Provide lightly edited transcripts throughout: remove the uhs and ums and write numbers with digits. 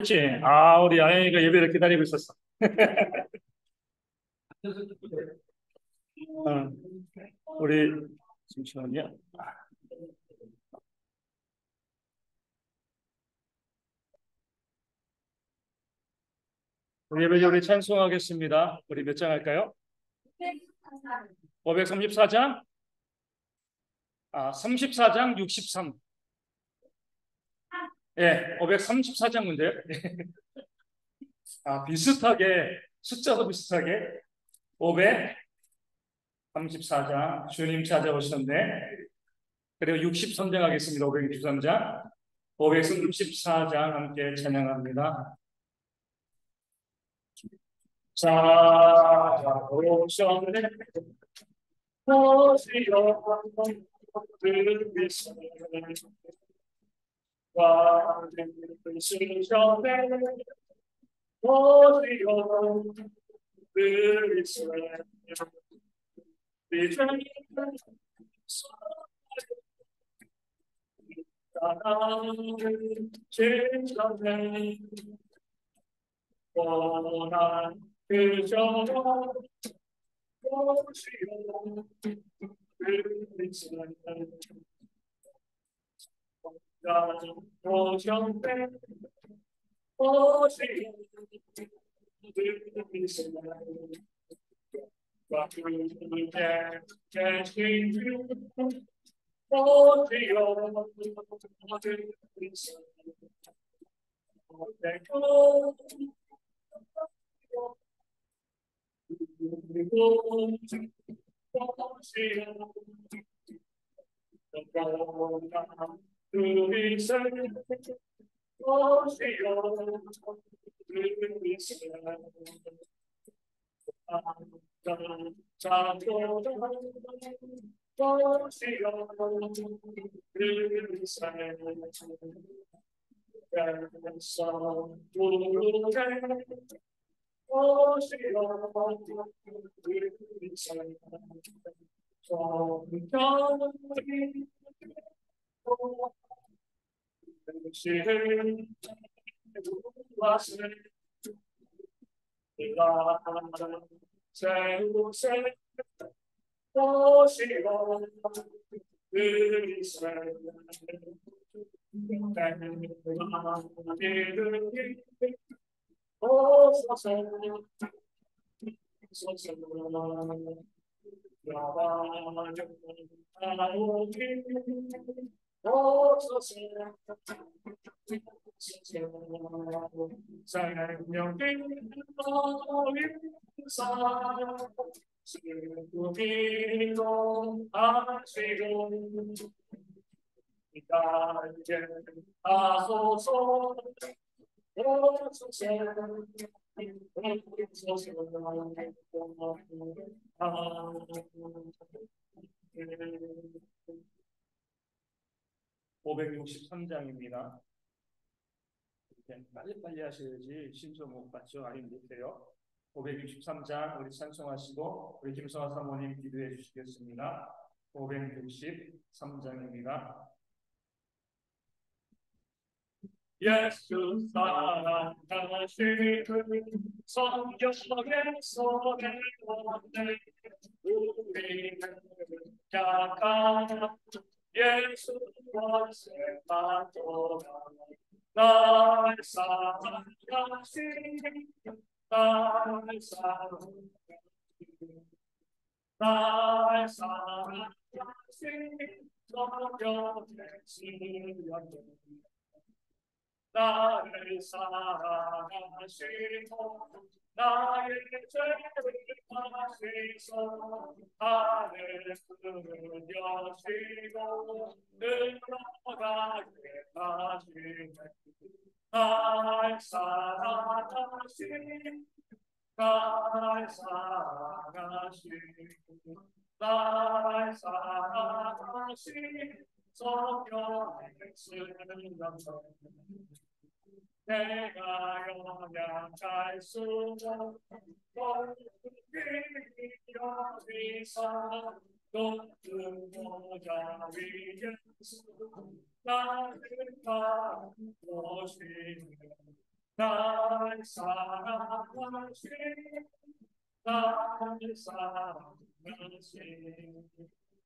그렇지. 아, 우리 아영이가 예배를 기다리고 있었어. 어, 우리, 잠시만요. 우리 예배 우리 찬송하겠습니다. 우리 몇 장 할까요? 534장? 아, 34장 63. 예, 534장 문제요. 아, 비슷하게, 숫자도 비슷하게 534장 주님 찾아오셨네. 그리고 63장 하겠습니다. 563장. 534장 함께 찬양합니다. 찾아오셨네. 오시오 들으시네 와주시셨네 오시오 들으시네 이제는 사랑을 지셨네 원한 그저 오시오 들으시네 오셨네 오시오 들으시네 (563장입니다) 빨리빨리 하셔야지 신조 못 받죠. 아니 못해요. 563장 우리 찬송하시고 우리 김성화 사모님 기도해 주시겠습니다. 563장입니다. 예수 사랑하시는 성경에서 배웠네 우리는 약한 예수 권세만 돌아 날 사랑하시는 날 사랑하시는 날 사랑하시는 성경의 수련회 나를 사랑하시고 나의 죄를 사시소 나를 부르시고 늘어가게 하시네 날 사랑하시니 날 사랑하시니 날 사랑하시니 성경의 쓰는 내가 연약할 수 없고 여기서 높은 보좌 위에서 나를 바라보시네 날 사랑하신 나를 사랑하신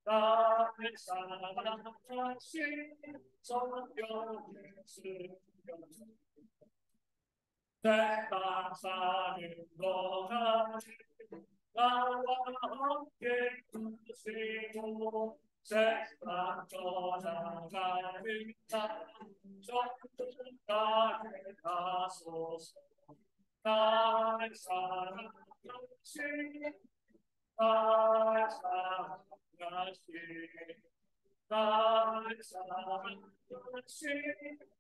나를 사랑하신 성령의 수령 내가 사는 동안 나와 함께 두시고 세상 떠나가는 나 전까지 가소서 나를 사랑하신 나를 사랑하신 나를 사랑하신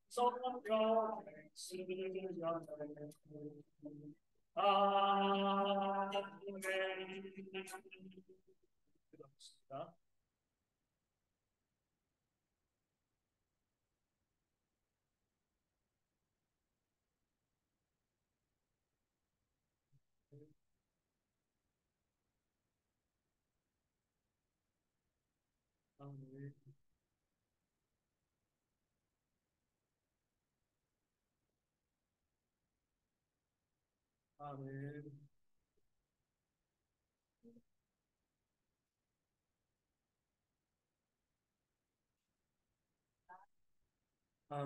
성령의 수령을 아멘. 기도하겠습니다. 아멘. 아멘. 아멘.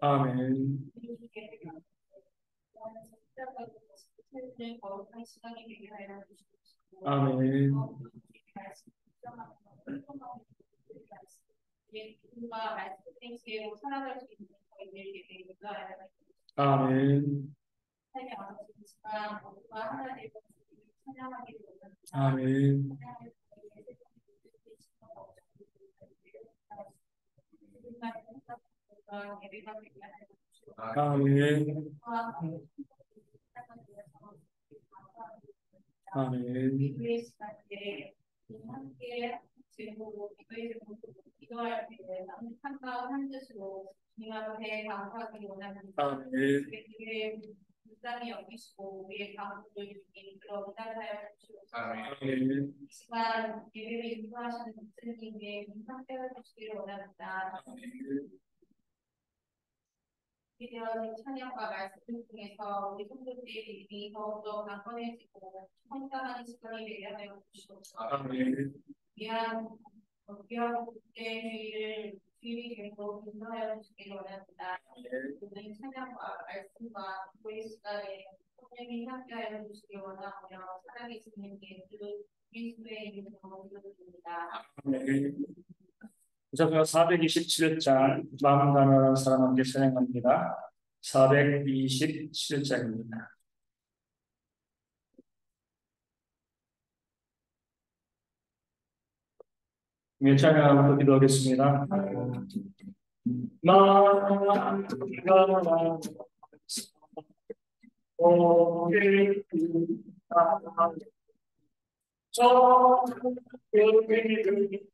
아멘. 아멘. 아멘. 아멘. 아멘. 아멘. 아멘. 아멘. 아멘. 아멘. 아멘. 구자표 427장 마음 가난한 사람 함께 찬양합니다. 427장입니다. 찬양하고 기도하겠습니다. 마음 가난한 오길 저 여기를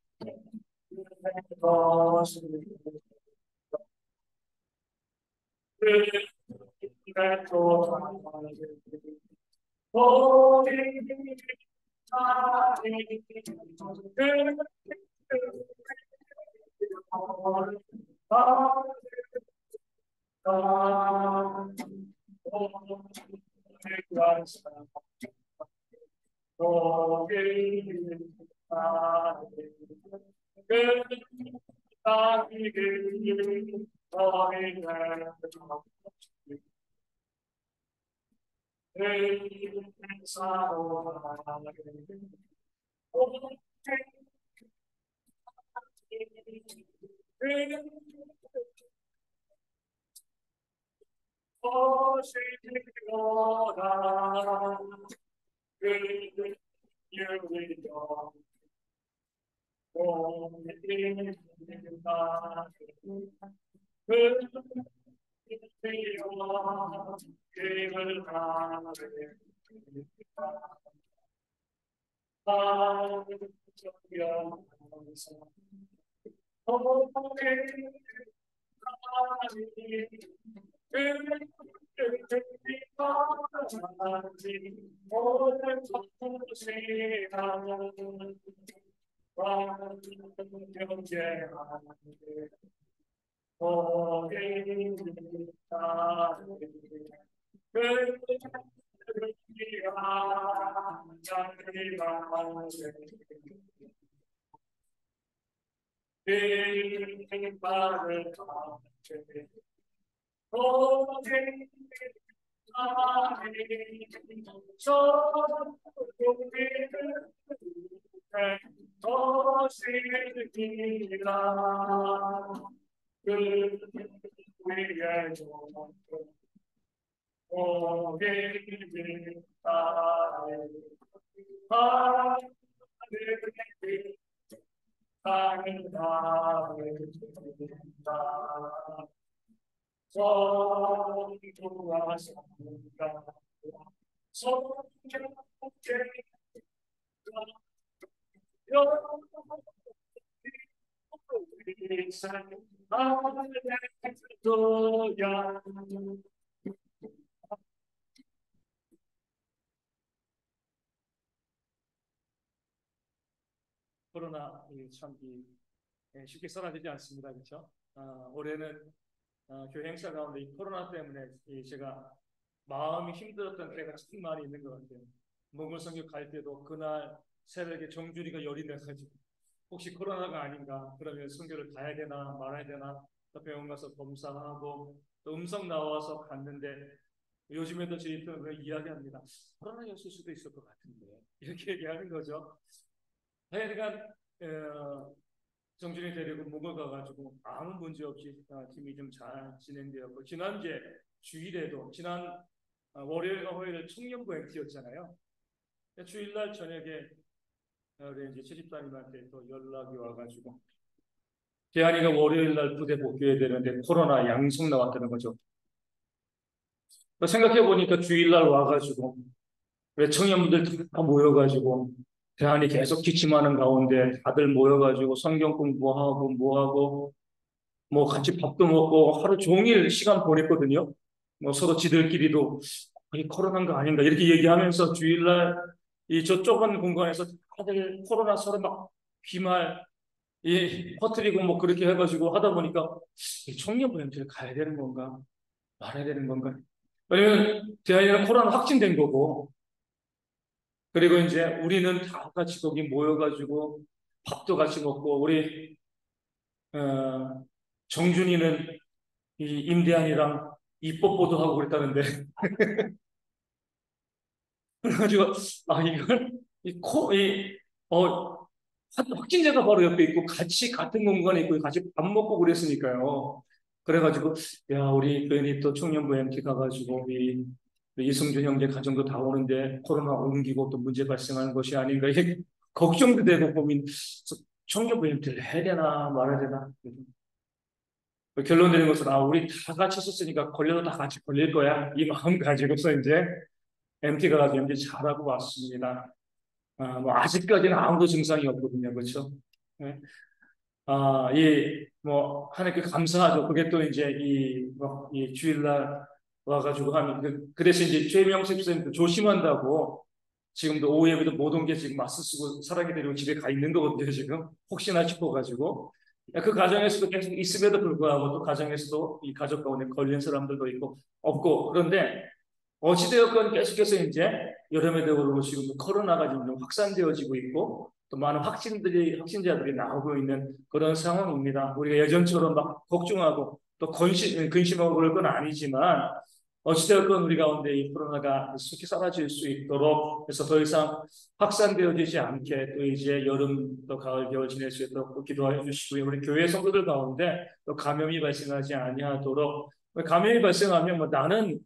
힘을 다하리라. 코로나 참기 쉽게 사라지지 않습니다. 그렇죠? 올해는 교회 행사 가운데 이 코로나 때문에 제가 마음이 힘들었던 때가 참 많이 있는 것 같아요. 몽골 선교 갈 때도 그날 새벽에 정주리가 열이 나가지고 혹시 코로나가 아닌가, 그러면 선교를 가야 되나 말아야 되나, 또 병원 가서 검사하고 또 음성 나와서 갔는데, 요즘에도 저희 또 이야기합니다. 코로나였을 수도 있을 것 같은데 이렇게 얘기하는 거죠. 하여간 정준이 데리고 몽골 가가지고 아무 문제 없이 팀이 좀 잘 진행되었고, 지난주에 주일에도 지난 월요일과 화요일 청년부 MT였잖아요. 주일날 저녁에 우리 이제 채집사님한테 또 연락이 와가지고 재한이가 월요일날 부대 복귀해야 되는데 코로나 양성 나왔다는 거죠. 생각해 보니까 주일날 와가지고 왜 청년분들 다 모여가지고 대안이 계속 기침하는 가운데 다들 모여가지고 성경 공부하고 뭐하고 뭐 같이 밥도 먹고 하루 종일 시간 보냈거든요. 뭐 서로 지들끼리도 이 코로나가 아닌가 이렇게 얘기하면서 주일날 이 저 좁은 공간에서 다들 코로나 서로 막 비말 퍼뜨리고 뭐 그렇게 해가지고 하다 보니까 청년부연체를 가야 되는 건가 말아야 되는 건가. 왜냐면 대한이는 코로나 확진된 거고, 그리고 이제 우리는 다 같이 거기 모여가지고 밥도 같이 먹고, 우리 어, 정준이는 이 임대한이랑 입법보도 하고 그랬다는데 그래가지고 이걸 확진자가 바로 옆에 있고 같이 같은 공간에 있고 같이 밥 먹고 그랬으니까요. 그래가지고 야, 우리 괜히 또 청년부 MT 가가지고 이승준 형제 가정도 다 오는데 코로나 옮기고 또 문제 발생하는 것이 아닌가 이게 걱정도 되고 고민. 청년부 MT를 해야 되나 말아야 되나. 결론 내린 것은 우리 다 같이 썼으니까 걸려도 다 같이 걸릴 거야 이 마음 가지고서 이제 MT가 가서 MT 잘하고 왔습니다. 뭐 아직까지는 아무도 증상이 없거든요, 그렇죠? 네. 하나님께 감사하죠. 그게 또 이제 이 주일날 와가지고 하면 그 대신 이제 최명식 선생님도 조심한다고 지금도 오후 예배도 못 온 게 지금 마스크 쓰고 사랑이 데리고 집에 가 있는 거거든요, 지금. 혹시나 싶어가지고. 그 가정에서도 계속 있음에도 불구하고 또 가정에서도 이 가족 가운데 걸린 사람들도 있고 없고, 그런데 어찌되었건 계속해서 이제 여름에도 그러고 지금 코로나가 지금 확산되어지고 있고 또 많은 확진자들이 나오고 있는 그런 상황입니다. 우리가 예전처럼 막 걱정하고 또 근심하고 그럴 건 아니지만 어찌되었건 우리 가운데 이 코로나가 속히 사라질 수 있도록, 그래서 더 이상 확산되어지지 않게 또 이제 여름 또 가을 겨울 지낼 수 있도록 기도해 주시고요. 우리 교회 성도들 가운데 또 감염이 발생하지 아니하도록, 감염이 발생하면 나는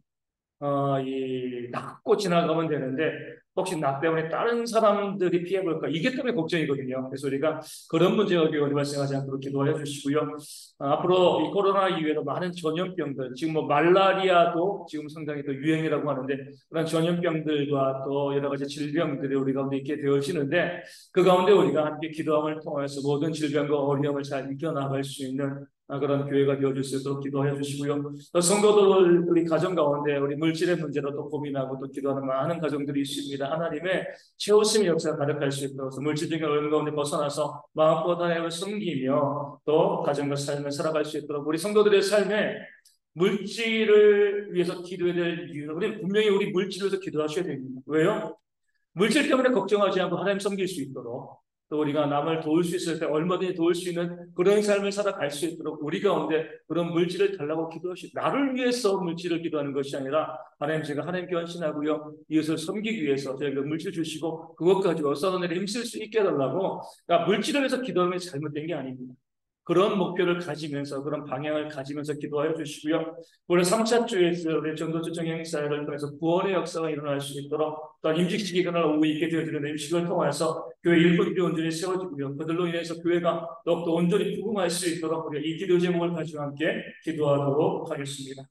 낫고 지나가면 되는데 혹시 나 때문에 다른 사람들이 피해볼까? 이게 때문에 걱정이거든요. 그래서 우리가 그런 문제가 발생하지 않도록 기도해 주시고요. 앞으로 이 코로나 이외에도 많은 전염병들, 지금 뭐 말라리아도 지금 상당히 또 유행이라고 하는데 그런 전염병들과 또 여러 가지 질병들이 우리 가운데 있게 되어지는데 그 가운데 우리가 함께 기도함을 통해서 모든 질병과 어려움을 잘 이겨나갈 수 있는 그런 교회가 되어줄 수 있도록 기도해 주시고요. 또 성도들 우리 가정 가운데 우리 물질의 문제로 또 고민하고 또 기도하는 많은 가정들이 있습니다. 하나님의 채우심의 역사가 가득할 수 있도록 물질적인 어려움 가운데 벗어나서 마음과 하나님을 섬기며 또 가정과 삶을 살아갈 수 있도록 우리 성도들의 삶에 물질을 위해서 기도해야 될 이유는 우리 분명히 우리 물질을 위해서 기도하셔야 됩니다. 왜요? 물질 때문에 걱정하지 않고 하나님 섬길 수 있도록 또 우리가 남을 도울 수 있을 때 얼마든지 도울 수 있는 그런 삶을 살아갈 수 있도록 우리 가운데 그런 물질을 달라고 기도하시 나를 위해서 물질을 기도하는 것이 아니라 하나님 제가 하나님께 헌신하고요 이것을 섬기기 위해서 저희가 물질 주시고 그것 가지고 어떤 일에 힘쓸 수 있게 해달라고 그러니까 물질을 위해서 기도하는 게 잘못된 게 아닙니다. 그런 목표를 가지면서 그런 방향을 가지면서 기도하여 주시고요. 올해 3차 주에서 우리 전도주 정행사를 통해서 구원의 역사가 일어날 수 있도록 또 임직식이 그날 오후 있게 되어지는 임식을 통해서 교회 일꾼들이 온전히 세워지고요. 그들로 인해서 교회가 더욱더 온전히 부흥할 수 있도록 우리가 이 기도 제목을 가지고 함께 기도하도록 하겠습니다.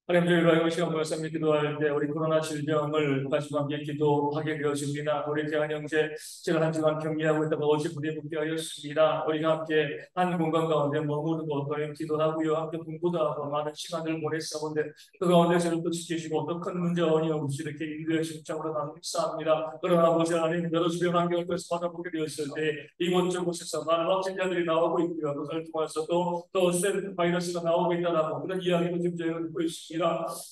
하나님 저희가 이 시간 모여서 기도할 때 우리 코로나 질병을 가지고 함께 기도하게 되어집니다. 우리 대한 형제 제가 한 주간 격리하고 있다가 어제 불에 붙게 하였습니다. 우리가 함께 한 공간 가운데 머무르고 또 기도하고요. 함께 공부도 하고 많은 시간을 보냈사온데 그 가운데 저를 또 지키시고 또 큰 문제 어려움 없이 이렇게 인도의 심장으로 감사합니다. 그러나 아버지 하나님 여러 주변 환경을 통해서 받아보게 되었을 때 이곳저곳에서 많은 확진자들이 나오고 있고요. 그것을 통해서 또 바이러스가 나오고 있다라고 그런 이야기도 지금 저희가 듣고 있습니다.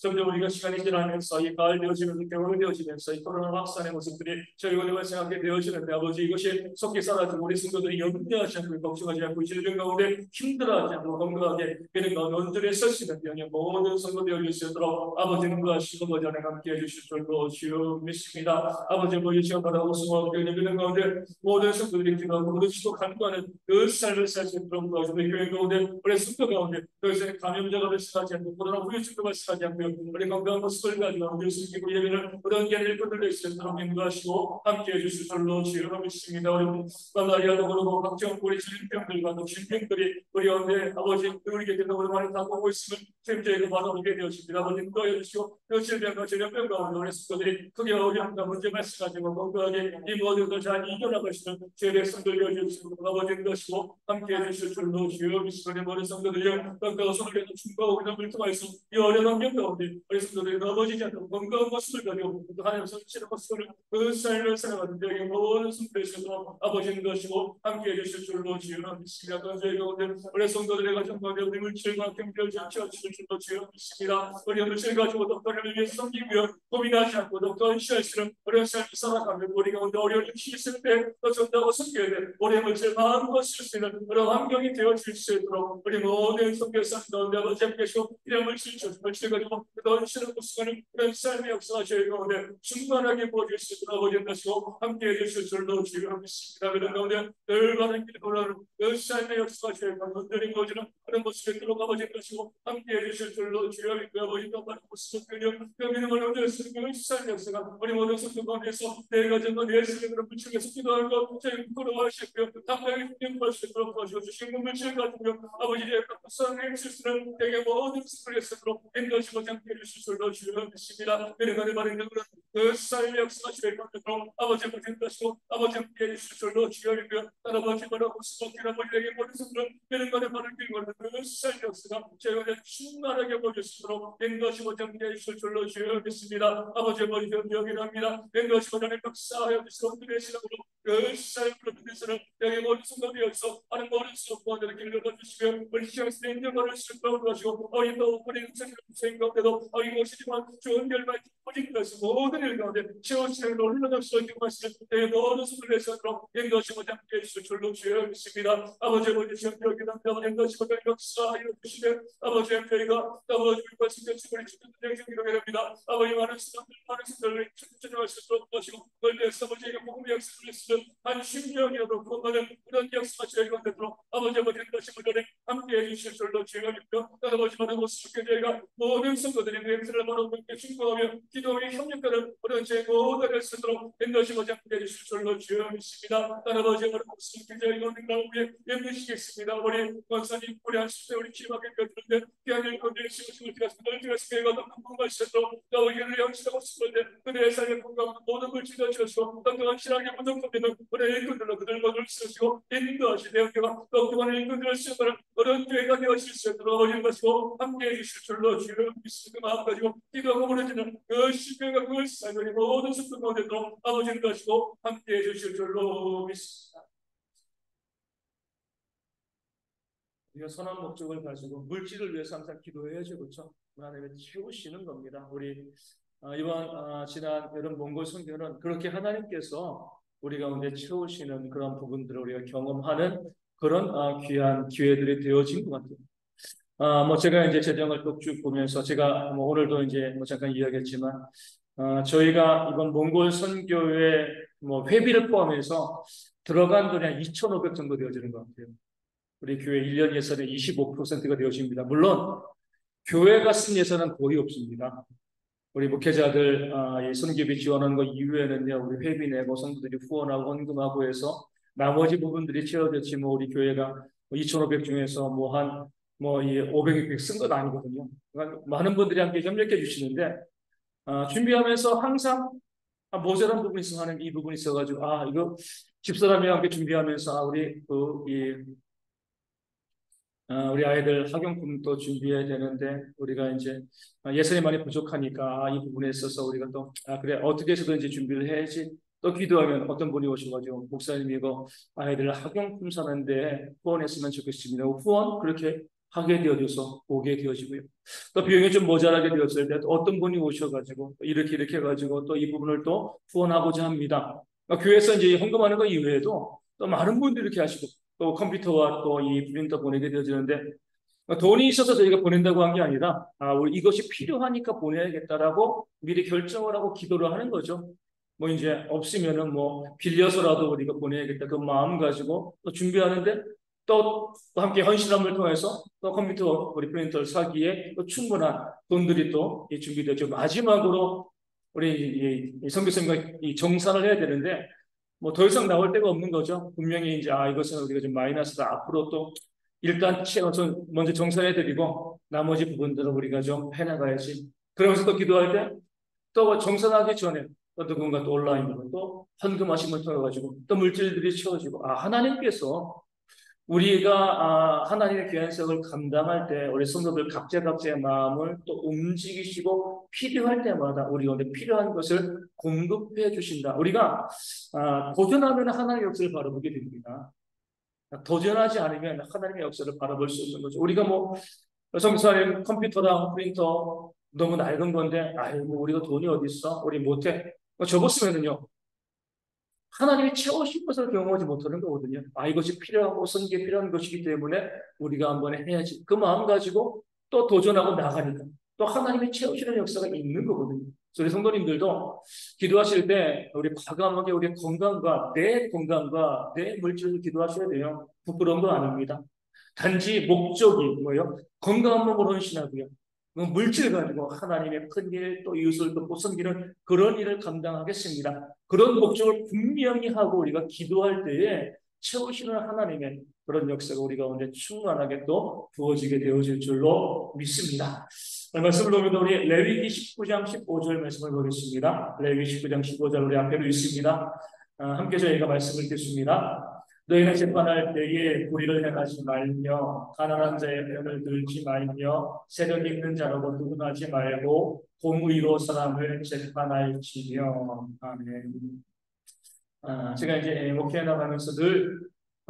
점점 우리가 시간이 지나면서 이 가을 되어지면서 겨울 되어지면서 이 코로나 확산의 모습들이 저희가 발생하게 되어지는데 아버지 이것이 속히 사라지고 우리 성도들이 염려하지 않고 걱정하지 않고 질병 가운데 힘들어하지 않고 건강하게 그런 가운데 온전히 설 수 있는 영역 모든 성도들이 열릴 수 있도록 아버지님과 시간과 전에 함께 해주실 줄로 주여 믿습니다. 아버지 뭐 이 시간 바라고 수고하고 그런 가운데 모든 성도들이 기도하고 그것도 간구하는 그 삶을 살 수 있도록 도와주고 교회 가운데 우리 성도 가운데 더 이상 감염자가 발생하지 않고 코로나 후유증도 발생하지 않고 우리 건강한 모습을 가지고 함께 숨기고 예배는 그런 게를 끝낼 수 있도록 인도하시고 함께 해주실 줄로 주여 믿습니다. 우리 말라리아도 그렇고 각종 우리 질병들과 또 질병들이 우리 가운데 아버지 우리 곁에 너무 많이 다가오고 있음을 저희가 받아보게 되었습니다. 아버지 인도해주시고 그 질병과 전염병 가운데 우리 성도들이 크게 어려움과 문제 발생하지만 건강하게 이 모든 것을 잘 이겨나갈 수 있는 저희 백성들 여주시고 아버지 인도하시고 함께 해주실 줄로 주여 믿습니다. 모든 성도들이여 건강한 성도들이 충고하고 그놈을 통해서 이 어려운 환경 가운데 우리 성도들이 넘어지지 않고 건강한 모습을 가지고 또 하나님 성취의 모습을 그 삶을 살아가는 저희 모든 성도들이시고 아버지 인도하시고 함께 해주실 줄로 주여 믿습니다. 또 저희 가운데 우리 성도들의 가정 가운데 우리 물질과 경비를 지어주실 줄로 주여 믿습니다. 우리 물질 가지고 독도를 위해서 섬기고요 고민하지 않고 독도 헌신할 수 있는 어려운 삶을 살아가면 우리 가운데 어려운 일이 있을 때더 전다고 섬겨야 돼 우리의 물질 마음껏 쓸 수 있는 그런 환경이 되어질 수 있도록 우리 모든 성교사 가운데 아버지 함께 하시고 이런 물질 가지고 헌신을 못쓰는 그런 삶의 역사가 저희 가운데 충만하게 보여줄 수 있도록 아버지 하시고 함께 해주실 줄로 주여 믿습니다. 그런 가운데 늘 바른 길 걸어가는 그 삶의 역사가 저희 가운데 흔들린 거지는 그런 모습에 들어 아버지 하시고 함께 해주실 줄로 주여 믿고 아버지 또 바른 모습을 그려 그 믿음을 얻을 수 있는 그 삶의 역사가 우리 모든 성도 가운데서 내 가정과 내 삶의 그런 물질에서 기도하는 것 저희 부끄러워하시고요 당당히 힘을 수 있도록 도와주시고 그 물질 가지고 아버지의 불쌍히 실수는 내게 모든 수를 했으므로 인도하시고 함께 해주실 줄로 주여 믿습니다. 내려가는 바른 그런 그 삶의 역사가 저희 가운데 아버지 인도하시고 아버지 함께 해주실 줄로 주여 믿고요 아버지 바라고 수고하기를 아버지에게 모든 성도는 내려가는 바른 길 걸는 그 삶의 역사가 저희 가운데 충만하게 보여주시도록 인도하시고 함께 해주실 줄로 주여 믿습니다. 아버지 머리 여기랍니다. 인도하시고 저는 역사하여 주시고 그들의 시간으로 그 삶을 위해서는 여기 모든 성도들이어서 하는 모든 수업원들을 길러주시며 우리 시장에서 인정받을 수 있도록 하시고 어린도 우리 선생님 가운데도 어린 것이지만 좋은 결말 기뻐진 것을 모든 일 가운데 채워지는 놀라답시고 인정하시는 내 모든 성도들의 시간으로 인도하시고 함께 해주실 줄로 주여 믿습니다. 아버지 시험 여기랍니다. 인도하시고 역사하여 주시며 아버지 저희가 아버지과 신경쓰고 우리 친구들에게 기도합니다. 아버지 많은 성도들을 추천할 수 있도록 하시고 그래서 아버지에게 복음의 역사를 쓰는 한 10년이라도 건강한 그런 역사가 저희 가운데 들어 아버지 다시 분들에 함께 해주실 줄로 주여 믿고 아버지 많은 모습을 저희가 모든 성도들이 그 역사를 바라보고 충고하며 기도 기도의 협력하는 그런 제 모두를 쓰도록 인도하시고자 해주실 줄로 주여 믿습니다. 아버지 오늘 말씀 굉장히 오는 가운데 힘드시겠습니다. 우리 권사님 우리 하십시오. 우리 기막에 곁들는데 귀한 일꾼들이 씌우심을 드렸습니다. 드렸습니다. 어떤 궁금하셔도 또 의견을 영시하고 싶은데 그들의 삶의 건강 모든 걸 지도하시고 또한 신앙의 부족함에는 우리 일꾼들로 그들 모두를 쓰시고 인도하시되 영계가 또 그만 일꾼들을 쓰는 그런 교회가 되어질 수 있도록 인도하시고 함께해 주실 줄로 주여 믿습니다. 마음 가지고 기도하고 부르짖는 그 신뢰가 그 삶을 모든 순간 가운데도 아버지를 가시고 함께해 주실 줄로 믿습니다. 우리가 선한 목적을 가지고 물질을 위해서 항상 기도해야죠, 그렇죠? 하나님을 채우시는 겁니다. 우리 이번 지난 여름 몽골 선교는 그렇게 하나님께서 우리 가운데 채우시는 그런 부분들을 우리가 경험하는 그런 귀한 기회들이 되어진 것 같아요. 뭐 제가 이제 재정을 쭉 보면서 제가 뭐 오늘도 이제 뭐 잠깐 이야기했지만 저희가 이번 몽골 선교회 뭐 회비를 포함해서 들어간 돈이 한 2,500 정도 되어지는 것 같아요. 우리 교회 1년 예산의 25%가 되어집니다. 물론 교회가 쓴 예산은 거의 없습니다. 우리 목회자들 이 선교비 지원하는 거 이후에는요, 우리 회비 내고 성도들이 후원하고 헌금하고 해서 나머지 부분들이 채워졌지 뭐 우리 교회가 2,500 중에서 이 500, 600 쓴 건 아니거든요. 그러니까 많은 분들이 함께 협력해 주시는데 준비하면서 항상 모자란 부분이 있으면 하는 이 부분이 있어가지고 이거 집사람이 함께 준비하면서 우리 아이들 학용품도 준비해야 되는데 우리가 이제 예산이 많이 부족하니까 이 부분에 있어서 우리가 또 그래 어떻게 해서든지 준비를 해야지. 또 기도하면 어떤 분이 오셔가지고 목사님 이거 아이들 학용품 사는데 후원했으면 좋겠습니다. 후원 그렇게 하게 되어져서 오게 되어지고요. 또 비용이 좀 모자라게 되었을 때 또 어떤 분이 오셔가지고 이렇게 해가지고 또 이 부분을 또 후원하고자 합니다. 교회에서 이제 헌금하는 거 이외에도 또 많은 분들이 이렇게 하시고 또 컴퓨터와 또 이 프린터 보내게 되어지는데 돈이 있어서 저희가 보낸다고 한 게 아니라 우리 이것이 필요하니까 보내야겠다라고 미리 결정을 하고 기도를 하는 거죠. 뭐 이제 없으면은 뭐 빌려서라도 우리가 보내야겠다 그 마음 가지고 또 준비하는데 또 함께 헌신함을 통해서 또 컴퓨터 우리 프린터를 사기에 또 충분한 돈들이 또 준비되죠. 마지막으로 우리 이 선교사님과 이 정산을 해야 되는데 뭐 더 이상 나올 데가 없는 거죠. 분명히 이제 이것은 우리가 좀 마이너스다. 앞으로 또 일단 먼저 정산해드리고 나머지 부분들은 우리가 좀 해나가야지. 그러면서 또 기도할 때 또 정산하기 전에 또 누군가 또 온라인으로 또 헌금하심을 통해 가지고 또 물질들이 채워지고 하나님께서 우리가 하나님의 귀한 사역을 감당할 때 우리 성도들 각자의 마음을 또 움직이시고 필요할 때마다 우리 가운데 필요한 것을 공급해 주신다. 우리가 도전하면 하나님의 역사를 바라보게 됩니다. 도전하지 않으면 하나님의 역사를 바라볼 수 없는 거죠. 우리가 뭐 성사님 컴퓨터랑 프린터 너무 낡은 건데 뭐 우리가 돈이 어디 있어? 우리 못해. 접었으면은요. 하나님이 채우신 것을 경험하지 못하는 거거든요. 이것이 필요하고 선기에 필요한 것이기 때문에 우리가 한번 해야지. 그 마음 가지고 또 도전하고 나가니까 또 하나님이 채우시는 역사가 있는 거거든요. 우리 성도님들도 기도하실 때 우리 과감하게 우리 건강과 내 물질을 기도하셔야 돼요. 부끄러운 거 아닙니다. 단지 목적이 뭐예요? 건강한 몸으로 헌신하고요. 물질 가지고 하나님의 큰 일, 또 이웃을 돕고 섬기는 그런 일을 감당하겠습니다. 그런 목적을 분명히 하고 우리가 기도할 때에 채우시는 하나님의 그런 역사가 우리 가운데 충만하게 또 부어지게 되어질 줄로 믿습니다. 말씀을 보면 우리 레위기 19장 15절 말씀을 보겠습니다. 레위기 19장 15절 우리 앞에도 있습니다. 함께 저희가 말씀을 듣습니다. 너희는 재판할 때에 불의를 행하지 말며 가난한 자의 편을 들지 말며 세력 있는 자로고 누군하지 말고 공의로 사람을 재판할지며. 아멘. 제가 이제 목회에 나가면서 늘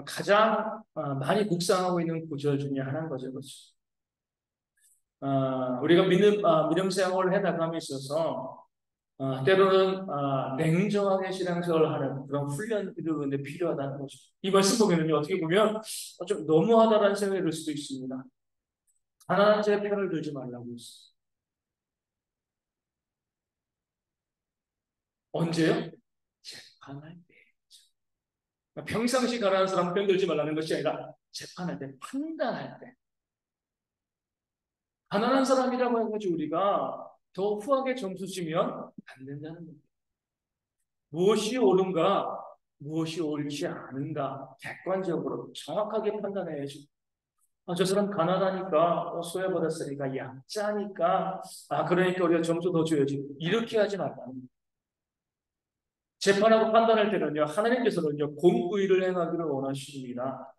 가장 많이 묵상하고 있는 구절 중에 하나인 거죠. 우리가 믿음 생활을 해나감에 있어서 때로는 냉정하게 신앙생활을 하는 그런 훈련들이 그런데 필요하다는 거죠. 이 말씀 보면은요, 어떻게 보면 좀 너무하다라는 생각이 들 수도 있습니다. 가난한 자의 편을 들지 말라고 했어요. 언제요? 재판할 때. 평상시 가난한 사람 편 들지 말라는 것이 아니라 재판할 때, 판단할 때. 가난한 사람이라고 해가지고 우리가 더 후하게 점수 주면 안 된다는 겁니다. 무엇이 옳은가, 무엇이 옳지 않은가 객관적으로 정확하게 판단해야죠. 저 사람 가난하니까 소외받았으니까 약자니까 그러니까 우리가 점수 더 줘야지. 이렇게 하지 말라는 거예요. 재판하고 판단할 때는요, 하나님께서는요, 공의를 행하기를 원하십니다.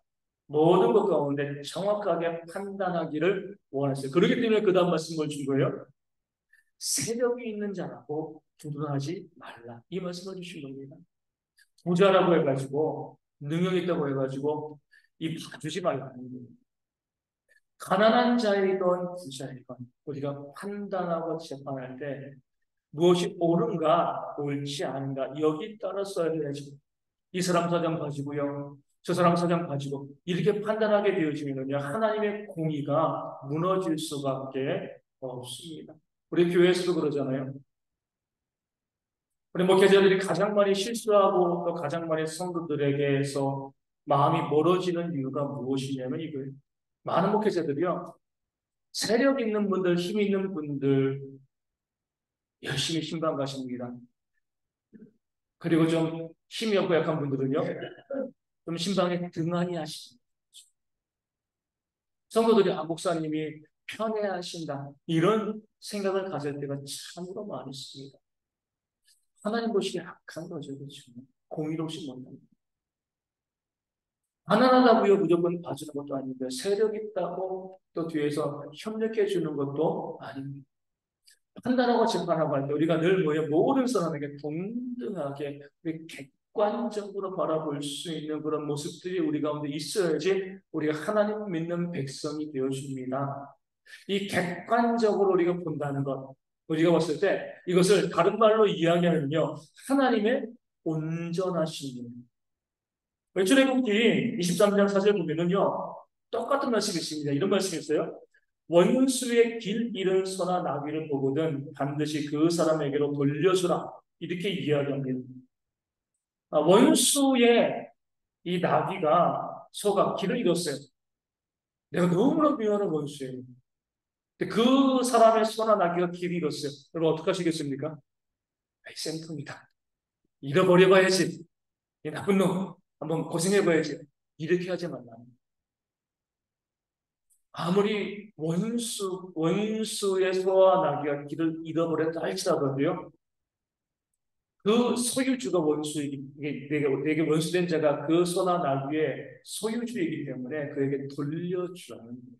모든 것 가운데 정확하게 판단하기를 원하세요. 그렇기 때문에 그 다음 말씀을 준 거예요. 세력이 있는 자라고 두둔하지 말라. 이 말씀을 주신 겁니다. 부자라고 해가지고, 능력 있다고 해가지고, 이 봐주지 말라는 거예요. 가난한 자이건 부자이건, 우리가 판단하고 재판할 때, 무엇이 옳은가, 옳지 않은가, 여기 따라서 해야지. 이 사람 사정 가지고요, 저 사람 사정 가지고, 이렇게 판단하게 되어지면요, 하나님의 공의가 무너질 수밖에 없습니다. 우리 교회에서도 그러잖아요. 우리 목회자들이 가장 많이 실수하고 또 가장 많이 성도들에게서 마음이 멀어지는 이유가 무엇이냐면 이거예요. 많은 목회자들이요, 세력 있는 분들, 힘 있는 분들, 열심히 신방 가십니다. 그리고 좀 힘이 없고 약한 분들은요, 좀 신방에 등한히 하십니다. 성도들이 목사님이 편애하신다. 이런 생각을 가질 때가 참으로 많이 있습니다. 하나님 보시기에 악한 거죠. 그렇죠? 공의롭지 못합니다. 가난하다고요 무조건 봐주는 것도 아니고요. 세력 있다고 또 뒤에서 협력해 주는 것도 아닙니다. 판단하고 재판하고 할 때 우리가 늘 뭐예요? 모든 사람에게 동등하게 우리 객관적으로 바라볼 수 있는 그런 모습들이 우리 가운데 있어야지 우리가 하나님 믿는 백성이 되어줍니다. 이 객관적으로 우리가 본다는 것, 우리가 봤을 때 이것을 다른 말로 이야기하면요, 하나님의 온전하신 분. 출애굽기 23장 4절 보면은요, 똑같은 말씀이 있습니다. 이런 말씀이 있어요. 원수의 길 잃은 소나 나귀를 보거든 반드시 그 사람에게로 돌려주라. 이렇게 이야기합니다. 원수의 이 나귀가 소가 길을 잃었어요. 내가 너무나 미워하는 원수예요. 근데 그 사람의 소나 나귀가 길을 잃었어요. 여러분 어떻게 하시겠습니까? 생통이다. 잃어버려봐야지. 이 나쁜 놈. 한번 고생해봐야지. 이렇게 하지 말라. 아무리 원수의 소와 나귀가 길을 잃어버렸다 할지라도요, 그 소유주가 원수이기, 내게 원수된 자가 그 소나 나귀의 소유주이기 때문에 그에게 돌려주라는 거예요.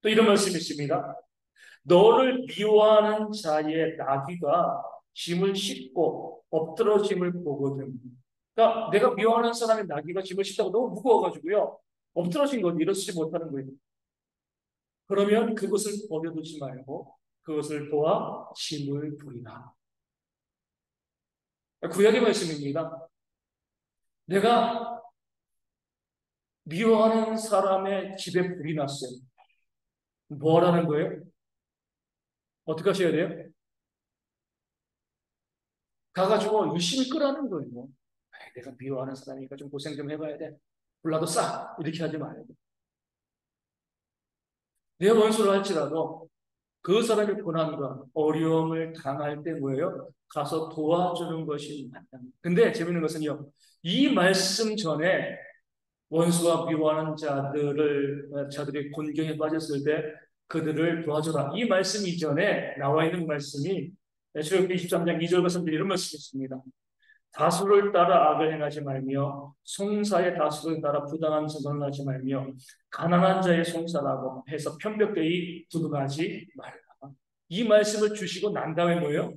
또 이런 말씀이 있습니다. 너를 미워하는 자의 나귀가 짐을 싣고 엎드러짐을 보거든. 그러니까 내가 미워하는 사람의 나귀가 짐을 싣다가 너무 무거워가지고요, 엎드러진 것 일어서지 못하는 거예요. 그러면 그것을 버려두지 말고 그것을 도와 짐을 부리라. 구약의 말씀입니다. 내가 미워하는 사람의 집에 불이 났어요. 뭐 하라는 거예요? 어떻게 하셔야 돼요? 가가지고 열심히 끄라는 거예요. 내가 미워하는 사람이니까 좀 고생 좀 해봐야 돼. 불나도 싸! 이렇게 하지 말아요. 내 원수를 할지라도 그 사람의 고난과 어려움을 당할 때 뭐예요? 가서 도와주는 것이 맞다. 근데 재밌는 것은요, 이 말씀 전에 원수와 미워하는 자들이 곤경에 빠졌을 때 그들을 도와줘라. 이 말씀 이전에 나와 있는 말씀이 출애굽기 23장 2절과 3절 이런 말씀이 있습니다. 다수를 따라 악을 행하지 말며 송사의 다수를 따라 부당한 선언을 하지 말며 가난한 자의 송사라고 해서 편벽되이 두둔하지 말라. 이 말씀을 주시고 난 다음에 뭐예요?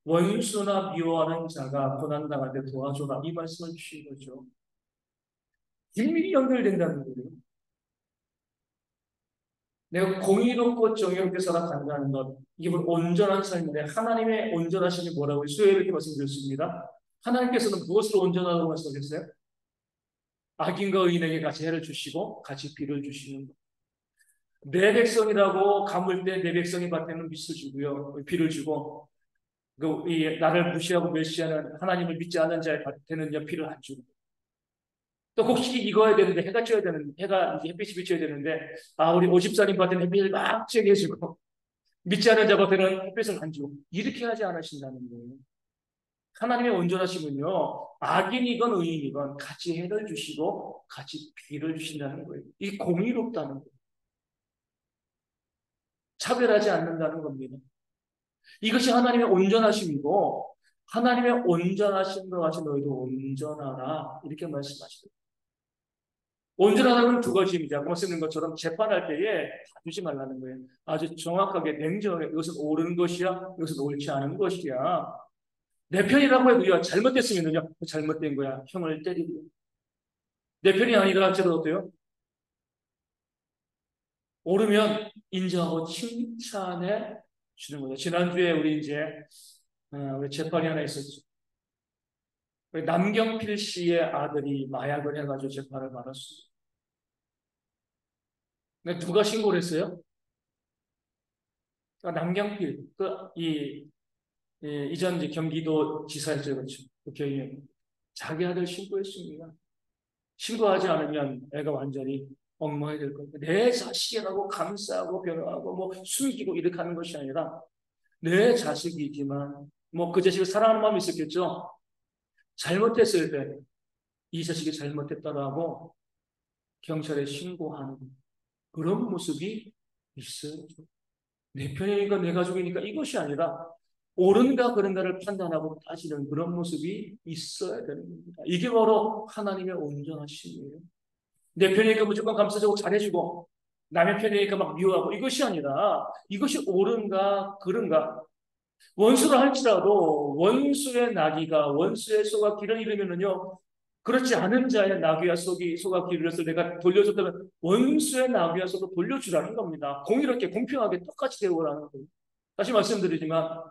원수나 미워하는 자가 고난당할 때 도와줘라. 이 말씀을 주신 거죠. 긴밀히 연결된다는 거예요. 내가 공의롭고 정의롭게 살아간다는 것, 이게 온전한 삶인데 하나님의 온전하심이 뭐라고 수요일에 이렇게 말씀드렸습니다. 하나님께서는 무엇으로 온전하다고 말씀하셨어요? 악인과 의인에게 같이 해를 주시고 같이 비를 주시는 것. 내 백성이라고 감을 때 내 백성이 밭에는 빛을 주고요, 비를 주고 나를 무시하고 멸시하는 하나님을 믿지 않는 자의 밭에는 비를 안 주고 또 혹시 익어야 되는데 해가 쪄야 되는 해가 이제 햇빛이 비쳐야 되는데 우리 50살인 밭에는 햇빛을 막 쬐게 해주고 믿지 않은 자밖에는 햇빛을 안 주고 이렇게 하지 않으신다는 거예요. 하나님의 온전하심은요, 악인이건 의인이건 같이 해를 주시고 같이 비를 주신다는 거예요. 이 공의롭다는 거예요. 차별하지 않는다는 겁니다. 이것이 하나님의 온전하심이고 하나님의 온전하심과 같이 너희도 온전하라 이렇게 말씀하시더라고요. 온전하다는 두 가지입니다. 아까 말씀드린 것처럼 재판할 때에 다투지 말라는 거예요. 아주 정확하게 냉정하게 이것은 옳은 것이야, 이것은 옳지 않은 것이야. 내 편이라고 해도요, 잘못됐으면요, 잘못된 거야. 형을 때리고. 내 편이 아니라 할지라도 어때요? 옳으면 인정하고 칭찬해 주는 거죠. 지난주에 우리 이제, 우리 재판이 하나 있었죠. 우리 남경필 씨의 아들이 마약을 해가지고 재판을 받았어요. 근데 누가 신고를 했어요? 남경필, 이전 이제 경기도 지사였죠, 그렇죠. 국회의원. 자기 아들 신고했습니다. 신고하지 않으면 애가 완전히 엉망이 될 겁니다. 내 자식이라고 감싸고 변호하고 뭐 숨기고 이렇게 하는 것이 아니라 내 자식이지만 뭐 그 자식을 사랑하는 마음이 있었겠죠. 잘못했을 때 이 자식이 잘못했다라고 경찰에 신고하는 그런 모습이 있어요. 내 편이니까 내 가족이니까 이것이 아니라 옳은가 그른가를 판단하고 따지는 그런 모습이 있어야 되는 겁니다. 이게 바로 하나님의 온전하심이에요. 내 편이니까 무조건 감싸주고 잘해주고 남의 편이니까 막 미워하고 이것이 아니라 이것이 옳은가 그른가 원수를 할지라도 원수의 나귀가 원수의 소가 길을 잃으면은요 그렇지 않은 자의 나귀와 소가 길을 잃어서 내가 돌려줬다면 원수의 나귀와 소도 돌려주라는 겁니다. 공의롭게 공평하게 똑같이 대우라는 거예요. 다시 말씀드리지만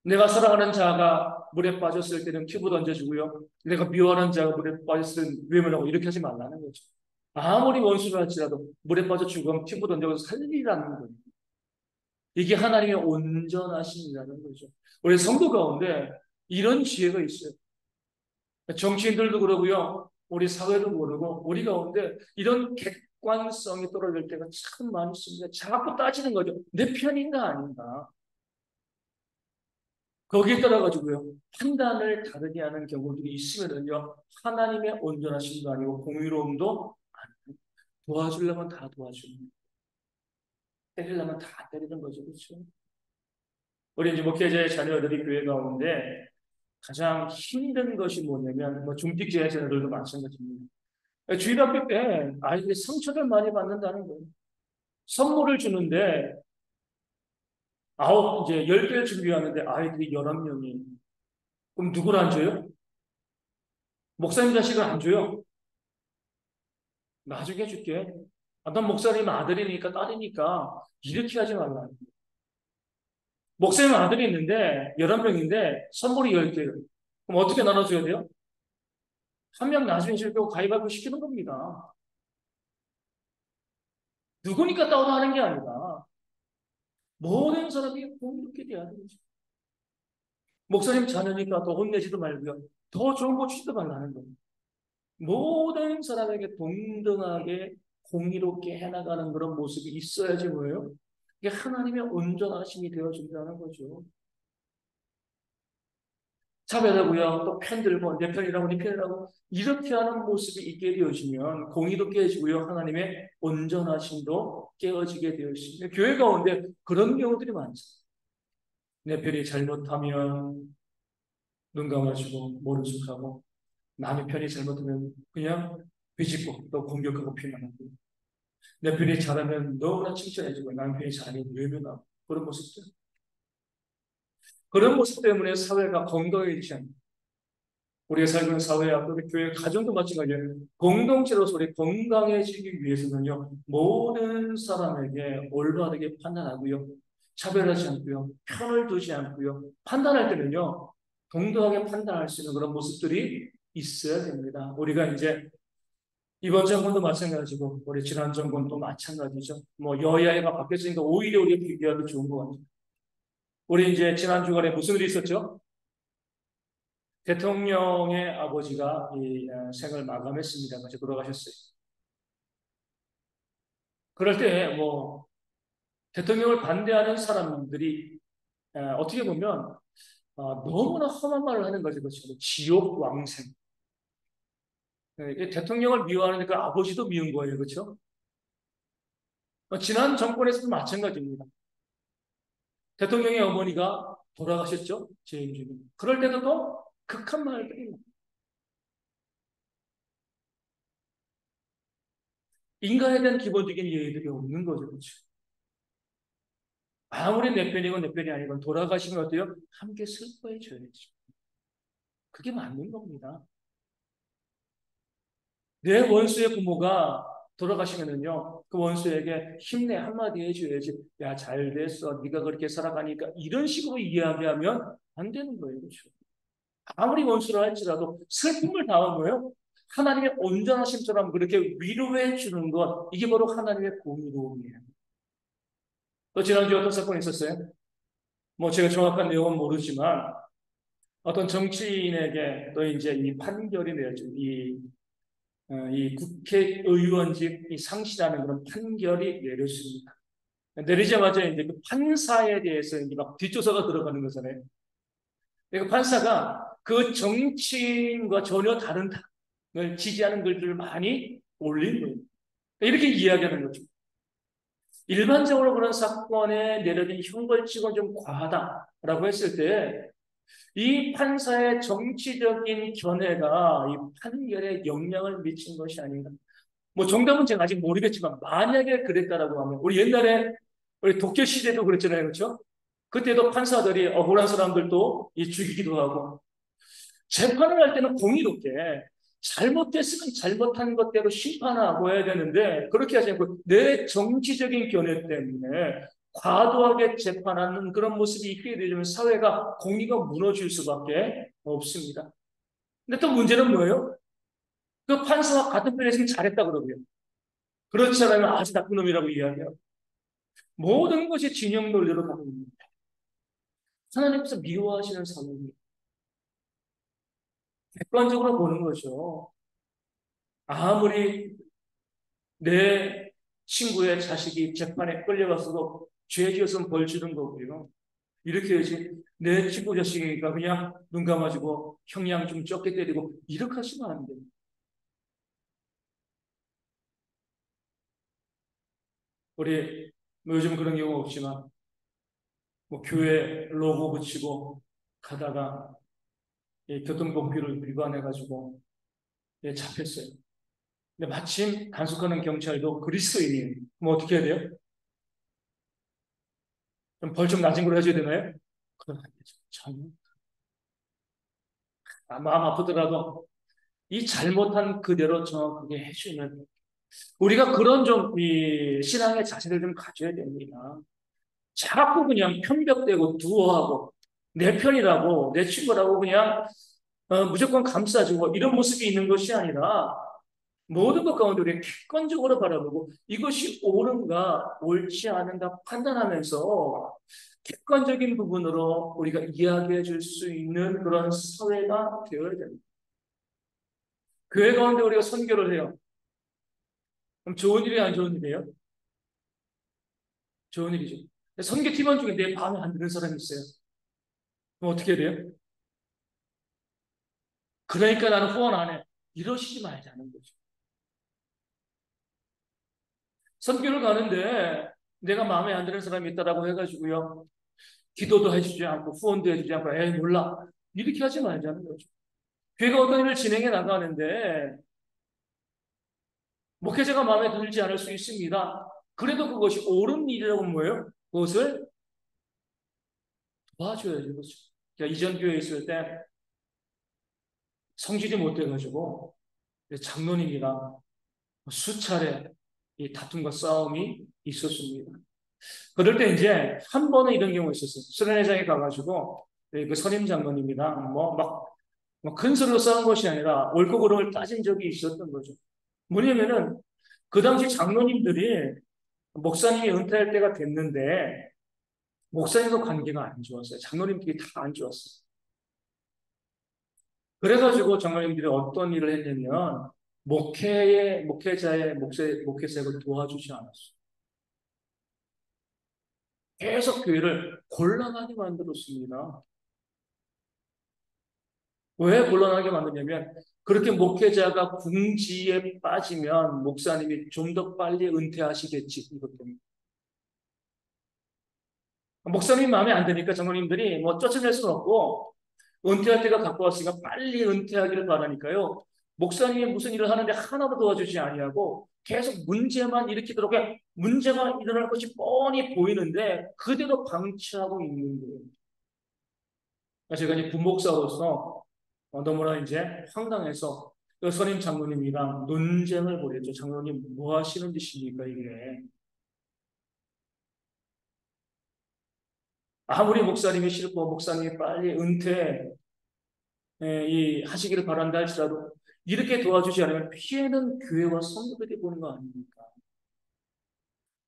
내가 사랑하는 자가 물에 빠졌을 때는 튜브 던져주고요. 내가 미워하는 자가 물에 빠졌을 때는 외면하고 이렇게 하지 말라는 거죠. 아무리 원수를 할지라도 물에 빠져 죽으면 튜브 던져서 살리라는 거예요. 이게 하나님의 온전하심이라는 거죠. 우리 성도 가운데 이런 지혜가 있어요. 정치인들도 그러고요. 우리 사회도 그러고 우리 가운데 이런 객관성이 떨어질 때가 참 많습니다. 자꾸 따지는 거죠. 내 편인가 아닌가. 거기에 따라 가지고요. 판단을 다르게 하는 경우들이 있으면요. 하나님의 온전하심도 아니고 공의로움도 아니고 도와주려면 다 도와주는 때리려면 다 때리는 거죠. 그렇죠? 우리 이제 목회자의 자녀들이 교회 가운데 가장 힘든 것이 뭐냐면 뭐 중직자의 자녀들도 마찬가지입니다. 주일학교 때 아이들이 상처를 많이 받는다는 거예요. 선물을 주는데 이제 10개를 준비하는데 아이들이 11명이 그럼 누구를 안 줘요? 목사님 자식을 안 줘요. 나중에 줄게. 난 목사님 아들이니까 딸이니까 이렇게 하지 말라. 목사님 아들이 있는데 11명인데 선물이 10개예요. 그럼 어떻게 나눠줘야 돼요? 한 명 나중에 줄고 가위바위보 시키는 겁니다. 누구니까 떠나는 게 아니라 모든 사람이 공평하게 돼야 되죠. 목사님 자녀니까 더 혼내지도 말고요. 더 좋은 거 주지도 말라는 거예요. 모든 사람에게 동등하게 공의롭게 해나가는 그런 모습이 있어야지 뭐예요? 이게 하나님의 온전하심이 되어준다는 거죠. 차별하고요. 또 편들고 내 편이라고 네 편이라고 이렇게 하는 모습이 있게 되어지면 공의도 깨지고요. 하나님의 온전하심도 깨어지게 되어 있습니다. 교회 가운데 그런 경우들이 많죠. 내 편이 잘못하면 눈 감아주고 모른 척하고 남의 편이 잘못하면 그냥 비집고 또 공격하고 피난하고 내 편이 잘하면 너무나 칭찬해주고 남의 편이 잘하면 외면하고 그런 모습들. 그런 모습 때문에 사회가 건강해지지 않는 우리가 살고 있는 사회와 또 교회 가정도 마찬가지예요. 공동체로서 우리 건강해지기 위해서는요. 모든 사람에게 올바르게 판단하고요. 차별하지 않고요. 편을 두지 않고요. 판단할 때는요. 동등하게 판단할 수 있는 그런 모습들이 있어야 됩니다. 우리가 이제 이번 정권도 마찬가지고 우리 지난 정권도 마찬가지죠. 뭐 여야가 바뀌었으니까 오히려 우리가 비교하기 좋은 것 같아요. 우리 이제 지난 주간에 무슨 일이 있었죠? 대통령의 아버지가 생을 마감했습니다. 같이 돌아가셨어요. 그럴 때 뭐 대통령을 반대하는 사람들이 어떻게 보면 너무나 험한 말을 하는 거죠. 그렇죠. 지옥 왕생. 대통령을 미워하니까 아버지도 미운 거예요. 그렇죠? 지난 정권에서도 마찬가지입니다. 대통령의 어머니가 돌아가셨죠. 재임 중에. 그럴 때도 또 극한 말들이 인간에 대한 기본적인 예의들이 없는 거죠. 그렇죠? 아무리 내 편이건 내 편이 아니건 돌아가시면 어때요? 함께 슬퍼해 줘야지. 그게 맞는 겁니다. 내 원수의 부모가 돌아가시면은요, 그 원수에게 힘내 한마디 해줘야지. 야, 잘 됐어. 네가 그렇게 살아가니까 이런 식으로 이야기하면 안 되는 거예요. 그렇죠? 아무리 원수를 할지라도 슬픔을 당한 거예요. 하나님의 온전하심처럼 그렇게 위로해 주는 것, 이게 바로 하나님의 공의로움이에요. 또 지난주에 어떤 사건이 있었어요? 뭐 제가 정확한 내용은 모르지만 어떤 정치인에게 또 이제 이 판결이 내려져 이 국회의원직 이 상실하는 그런 판결이 내렸습니다. 내리자마자 이제 그 판사에 대해서 이제 막 뒷조사가 들어가는 거잖아요. 그 판사가 그 정치인과 전혀 다른 당을 지지하는 글들을 많이 올린 거예요. 이렇게 이야기하는 거죠. 일반적으로 그런 사건에 내려진 형벌칙은 좀 과하다라고 했을 때 이 판사의 정치적인 견해가 이 판결에 영향을 미친 것이 아닌가. 뭐 정답은 제가 아직 모르겠지만 만약에 그랬다라고 하면 우리 옛날에 우리 독재 시대도 그랬잖아요. 그렇죠? 그때도 판사들이 억울한 사람들도 이 죽이기도 하고 재판을 할 때는 공의롭게 잘못됐으면 잘못한 것대로 심판하고 해야 되는데 그렇게 하지 않고 내 정치적인 견해 때문에 과도하게 재판하는 그런 모습이 있게 되면 사회가 공의가 무너질 수밖에 없습니다. 근데 또 문제는 뭐예요? 그 판사와 같은 편에 있으면 잘했다 그러고요. 그렇지 않으면 아주 나쁜 놈이라고 이야기해요. 모든 것이 진영 논리로 가는 겁니다. 하나님께서 미워하시는 사람이 객관적으로 보는 거죠. 아무리 내 친구의 자식이 재판에 끌려가서도 죄 지었으면 벌 주는 거고요. 이렇게 해야지 내 친구 자식이니까 그냥 눈 감아주고 형량 좀 적게 때리고 이렇게 하시면 안 돼요. 우리 뭐 요즘 그런 경우 없지만 뭐 교회 로고 붙이고 가다가 교통법규를 위반해가지고 잡혔어요. 근데 마침 단속하는 경찰도 그리스도인이에요. 그럼 어떻게 해야 돼요? 좀 벌 좀 낮은 걸로 해줘야 되나요? 그건 안 되죠. 전혀. 마음 아프더라도 이 잘못한 그대로 정확하게 해주면 우리가 그런 좀 이 신앙의 자세를 좀 가져야 됩니다. 자꾸 그냥 편벽되고 두어하고 내 편이라고 내 친구라고 그냥 무조건 감싸주고 이런 모습이 있는 것이 아니라 모든 것 가운데 우리가 객관적으로 바라보고 이것이 옳은가 옳지 않은가 판단하면서 객관적인 부분으로 우리가 이야기해 줄 수 있는 그런 사회가 되어야 됩니다. 교회 가운데 우리가 선교를 해요. 그럼 좋은 일이 안 좋은 일이에요? 좋은 일이죠. 선교 팀원 중에 내 마음에 안 드는 사람이 있어요. 그럼 어떻게 해야 돼요? 그러니까 나는 후원 안 해. 이러시지 말자는 거죠. 선교를 가는데 내가 마음에 안 드는 사람이 있다라고 해가지고요. 기도도 해주지 않고 후원도 해주지 않고 에이 몰라. 이렇게 하지 말자는 거죠. 교회가 어떤 일을 진행해 나가는데 목회자가 마음에 들지 않을 수 있습니다. 그래도 그것이 옳은 일이라고 뭐예요? 그것을 도와줘야죠. 그렇죠. 제가 이전 교회에 있을 때 성질이 못돼가지고 장로님이랑 수차례 이 다툼과 싸움이 있었습니다. 그럴 때 이제 한 번은 이런 경우가 있었어요. 수련회장에 가가지고 그 선임 장로님이랑 큰 소리로 싸운 것이 아니라 옳고 그름을 따진 적이 있었던 거죠. 뭐냐면은 그 당시 장로님들이 목사님이 은퇴할 때가 됐는데 목사님과 관계가 안 좋았어요. 장로님들이 다 안 좋았어요. 그래가지고 장로님들이 어떤 일을 했냐면 목회자의 목회 사역을 도와주지 않았어요. 계속 교회를 곤란하게 만들었습니다. 왜 곤란하게 만드냐면 그렇게 목회자가 궁지에 빠지면 목사님이 좀 더 빨리 은퇴하시겠지 이것 때문에. 목사님 마음에 안 드니까 장로님들이 뭐 쫓아낼 수는 없고 은퇴할 때가 가까웠으니까 빨리 은퇴하기를 바라니까요. 목사님이 무슨 일을 하는데 하나도 도와주지 아니하고 계속 문제만 일으키도록 해. 문제가 일어날 것이 뻔히 보이는데 그대로 방치하고 있는 거예요. 제가 이제 부목사로서 너무나 이제 황당해서 그 선임 장로님이랑 논쟁을 벌였죠. 장로님 뭐 하시는 짓입니까 이게. 아무리 목사님이 싫고 목사님이 빨리 은퇴 하시기를 바란다 할지라도 이렇게 도와주지 않으면 피해는 교회와 성도들이 보는 거 아닙니까?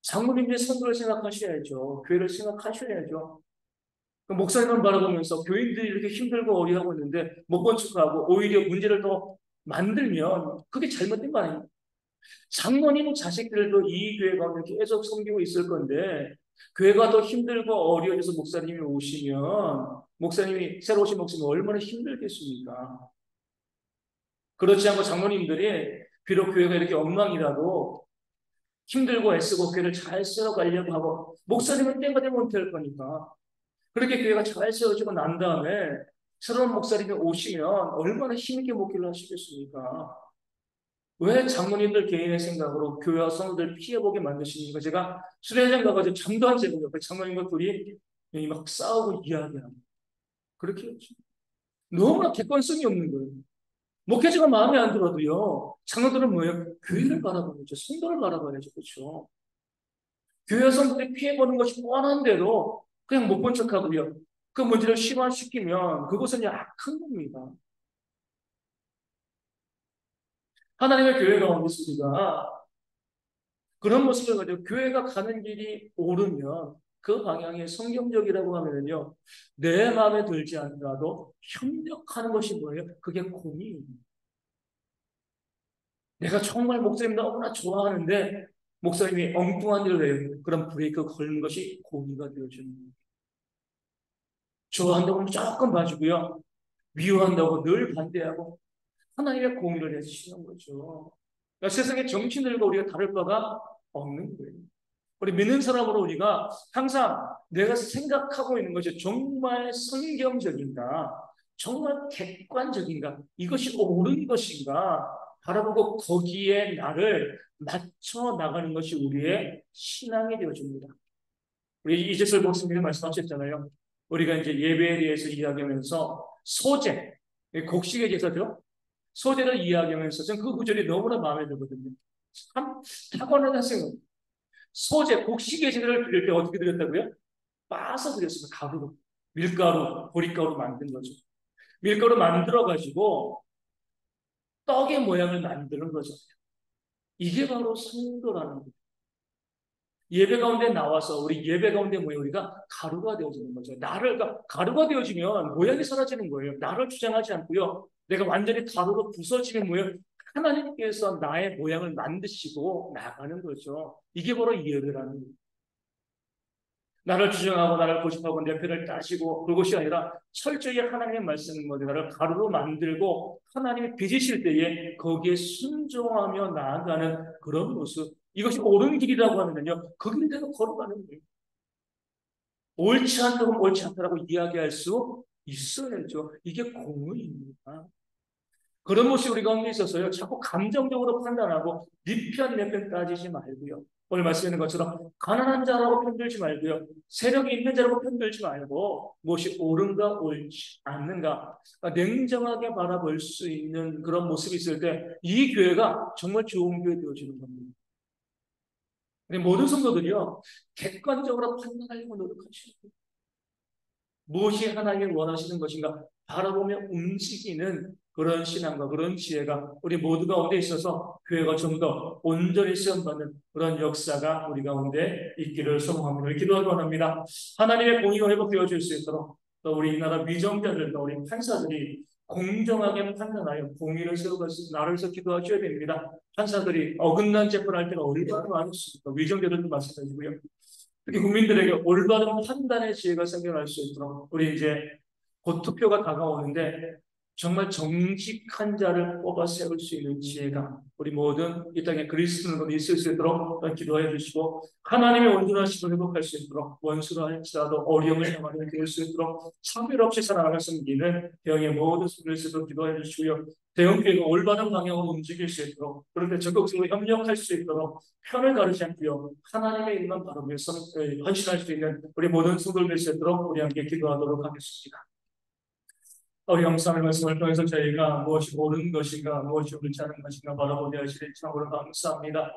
장로님의 성도를 생각하셔야죠. 교회를 생각하셔야죠. 그 목사님만 바라보면서 교인들이 이렇게 힘들고 어려하고 있는데 못 본 척하고 오히려 문제를 더 만들면 그게 잘못된 거 아닙니까? 장로님 자식들도 이 교회 가운데 계속 섬기고 있을 건데 교회가 더 힘들고 어려워져서 목사님이 오시면 목사님이 새로 오신 목사님이 얼마나 힘들겠습니까? 그렇지 않고 장로님들이 비록 교회가 이렇게 엉망이라도 힘들고 애쓰고 교회를 잘 세워가려고 하고 목사님은 때가 되면 은퇴할 거니까 그렇게 교회가 잘 세워지고 난 다음에 새로운 목사님이 오시면 얼마나 힘있게 목회를 하시겠습니까? 왜 장로님들 개인의 생각으로 교회와 성도들 피해보게 만드십니까? 제가 수련회장 가가지고 잠도 안 재고 옆에 장로님과 둘이 막 싸우고 이야기하고 그렇게 했죠. 너무나 객관성이 없는 거예요. 목회자가 마음에 안 들어도요. 장로들은 뭐예요? 교회를 바라봐야죠. 성도를 바라봐야죠. 그렇죠? 교회 성도들이 피해보는 것이 뻔한데도 그냥 못 본 척하고요. 그 문제를 심화시키면 그것은 악한 겁니다. 하나님의 교회 가운데 있습니다. 그런 모습을 가지고 교회가 가는 길이 옳으면 그 방향이 성경적이라고 하면요. 내 마음에 들지 않더라도 협력하는 것이 뭐예요? 그게 공의입니다. 내가 정말 목사님 너무나 좋아하는데 목사님이 엉뚱한 일을 해요. 그럼 브레이크 걸는 것이 공의가 되어주는 거예요. 좋아한다고 무조건 봐주고요. 미워한다고 늘 반대하고 하나님의 공의를 해주시는 거죠. 그러니까 세상의 정치인들과 우리가 다를 바가 없는 거예요. 우리 믿는 사람으로 우리가 항상 내가 생각하고 있는 것이 정말 성경적인가, 정말 객관적인가, 이것이 옳은 것인가 바라보고 거기에 나를 맞춰 나가는 것이 우리의 신앙이 되어줍니다. 우리 이재철 목사님이 말씀하셨잖아요. 우리가 이제 예배에 대해서 이야기하면서 소재, 곡식의 제사죠. 소재를 이야기하면서 저는 그 구절이 너무나 마음에 들거든요. 참 타고난 생각. 소재, 곡식의 재료를 드릴 때 어떻게 드렸다고요? 빻아서 드렸습니다. 가루로. 밀가루, 보리가루 만든 거죠. 밀가루 만들어가지고 떡의 모양을 만드는 거죠. 이게 바로 성도라는 거예요. 예배 가운데 나와서 우리 예배 가운데 모여 우리가 가루가 되어지는 거죠. 그러니까 가루가 되어지면 모양이 사라지는 거예요. 나를 주장하지 않고요. 내가 완전히 가루로 부서지는 모양. 하나님께서 나의 모양을 만드시고 나가는 거죠. 이게 바로 예배라는 거예요. 나를 주장하고 나를 고집하고 내 편을 따지고 그것이 아니라 철저히 하나님의 말씀을 뭐지 나를 가루로 만들고 하나님이 빚으실 때에 거기에 순종하며 나아가는 그런 모습. 이것이 옳은 길이라고 하면요. 그 길대로 걸어가는 거예요. 옳지 않다고 옳지 않다라고 이야기할 수 있어야죠. 이게 공의입니다. 그런 모습이 우리 가운데 있어서요. 자꾸 감정적으로 판단하고 네 편, 내 편 따지지 말고요. 오늘 말씀하는 것처럼 가난한 자라고 편들지 말고요. 세력이 있는 자라고 편들지 말고 무엇이 옳은가 옳지 않는가 냉정하게 바라볼 수 있는 그런 모습이 있을 때 이 교회가 정말 좋은 교회 되어지는 겁니다. 모든 성도들이요. 객관적으로 판단하려고 노력하시는 거예요. 무엇이 하나님이 원하시는 것인가 바라보며 움직이는 그런 신앙과 그런 지혜가 우리 모두 가운데 있어서 교회가 좀 더 온전히 시험받는 그런 역사가 우리 가운데 있기를 소망합니다. 기도하기 원합니다. 하나님의 공의가 회복되어 줄 수 있도록 또 우리 이 나라 위정자들과 우리 판사들이 공정하게 판단하여 공의를 세우고 나라에서 기도하셔야 됩니다. 판사들이 어긋난 재판할 때가 얼마나 많습니까? 위정자들도 마찬가지고요. 특히 국민들에게 올바른 판단의 지혜가 생겨날 수 있도록 우리 이제 곧 투표가 다가오는데 정말 정직한 자를 뽑아 세울 수 있는 지혜가 우리 모든 이 땅에 그리스도인으로 있을 수 있도록 기도해 주시고 하나님의 온전하심을 회복할 수 있도록 원수로 할지라도 어려움을 행하게 될 수 있도록 차별 없이 살아가는 섬기는 대형의 모든 수들에서도 기도해 주시고요. 대형교회가 올바른 방향으로 움직일 수 있도록 그런데 적극적으로 협력할 수 있도록 편을 가르지 않고요. 하나님의 일만 바라면서 헌신할 수 있는 우리 모든 성도들 될 수 있도록 우리 함께 기도하도록 하겠습니다. 우리 영상의 말씀을 통해서 저희가 무엇이 옳은 것인가 무엇이 옳지 않은 것인가 바라보게 하시니 참으로 감사합니다.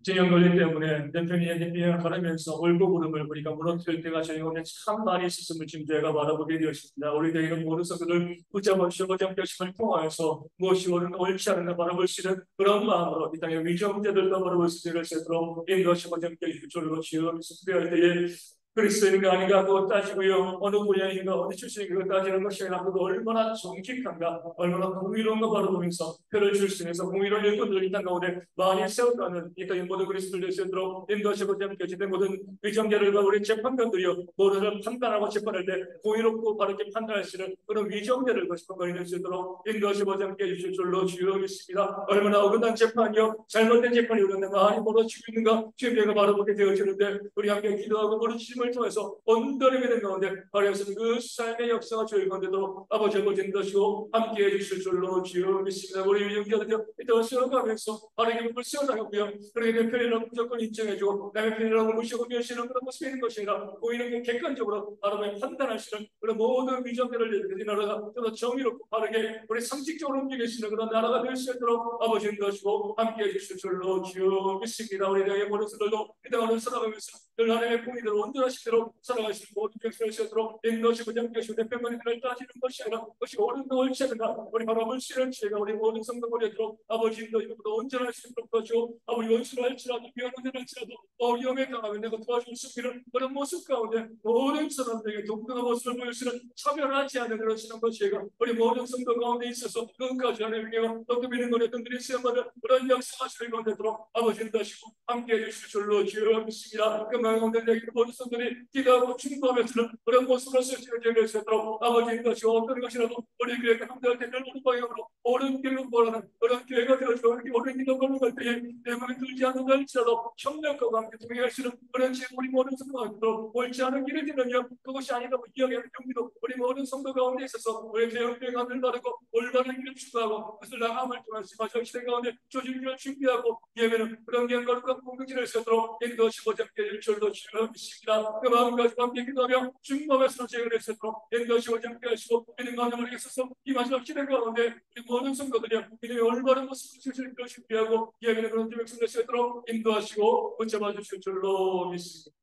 진영 논리 때문에 대표님이 걸으면서 올고구름을 우리가 무너뜨릴 때가 저희 오늘 참 많이 있었음을 지금 저희가 바라보게 되었습니다. 우리 이런 모든 성도들 붙잡아 주시고 정결심을 통하여서 무엇이 옳지 않은가 바라볼 수 있는 그런 마음으로 이 땅의 위정자들도 바라볼 수 있도록 인도하시고 정결심을 줄로 지으면서 수배할 때에 그리스도인가 아닌가 그거 따지고요. 어느 고향인가 어디 출신인가 그거 따지는 것이 아니라 그도 얼마나 정직한가 얼마나 공의로운가 바라보면서 표를 줄 수 있어서 공의로운 일꾼들 이 땅 가운데 많이 세워가는 이 땅의 모든 그리스도인들 되시도록 인도하시고 함께하시는 모든 위정자들과 우리 재판관들이요 모두를 판단하고 재판할 때 공의롭고 바르게 판단할 수 있는 그런 위정자를 거듭하게 될 수 있도록 인도하시고 함께해 주실 줄로 주여 믿습니다. 얼마나 어긋난 재판이요 잘못된 재판이 우리는 많이 벌어지고 있는가 지금 제가 바라보게 되어지는데 우리 함께 기도하고 부르짖음을 통해서 온전히 믿는 가운데 발휘하시는 그 삶의 역사가 저희 가운데도 아버지 인도하시고 함께해 주실 줄로 주여 믿습니다. 우리 위정자들이요 이따가 세워가면서 바르게 몸을 세워나가고요 그렇게 내 편이라고 무조건 인정해주고 남의 편이라고 무시하고 멸시하는 그런 모습이 있는 것인가 보이는 게 객관적으로 바로 판단할 수 있는 그런 모든 위정들을 이 나라가 좀 더 정의롭고 바르게 우리 상식적으로 움직일 수 있는 그런 나라가 될 수 있도록 아버지 인도하시고 함께해 주실 줄로 주여 믿습니다. 우리 대의 모든 수들도 이 땅을 살아가면서 늘 하나님의 공의대로 온전하시도록 살아가시는 모든 백성을 세우도록 인도하시고 함께하시고 대표만들을 따지는 것이 아니라 그것이 옳은가 옳지 않은가 우리 바라볼 수 있는 지혜가 우리 모든 성도들에도록 아버지 인도하시고 온전할 수 있도록 도와주고 아버지 원수를 할지라도 미안한 할지라도 위험에 당하면 내가 도와줄 수 있는 그런 모습 가운데 모든 사람들에게 독특한 모습을 보여주시는 차별하지 않은 그런 신앙과 지혜가 우리 모든 성도 가운데 있어서 끝까지 하나님께와 또 믿는 것에 든든히 쓰여받은 그런 역사가 저희 가운데 도록 아버지 인도하시고 함께해 주실 줄로 주여 믿습니다. 그 마음 가운데 모든 성도들이 기도하고 충고하면서는 그런 모습으로 쓰시는 저희를 쓰도록 아버지 인도하시고 어떤 것이라도 우리 교회가 함께할 때는 옳은 방향으로 옳은 길로 보라는 그런 교회가 되어주고 옳은 길로 걸어갈 때에 내 마음에 들지 않는 할지라도 협력하고 함께 동행하시는 그런 지혜 우리 모든 성도가 있도록 옳지 않은 길을 들으며 그것이 아니라고 이야기하는 경기도 우리 모든 성도 가운데 있어서 우리 교회가 늘 바르고 올바른 길을 추구하고 그것을 나감을 통해서 마지막 시대 가운데 조직을 준비하고 예배는 그런 경과과 공격지를 세도록 인도하시고 함께 일절도 주여 믿습니다. 그 마음까지 함께 기도하며 중범에서 제거를 세도록 인도하시고 함께 하시고 믿는 가운데 있어서 이 마지막 시대 가운데 모든 성도들이 믿음의 올바른 모습을 준비하고 예배는 그런 백성들 세도록 인도하시고 붙잡아 주실 줄로 믿습니다.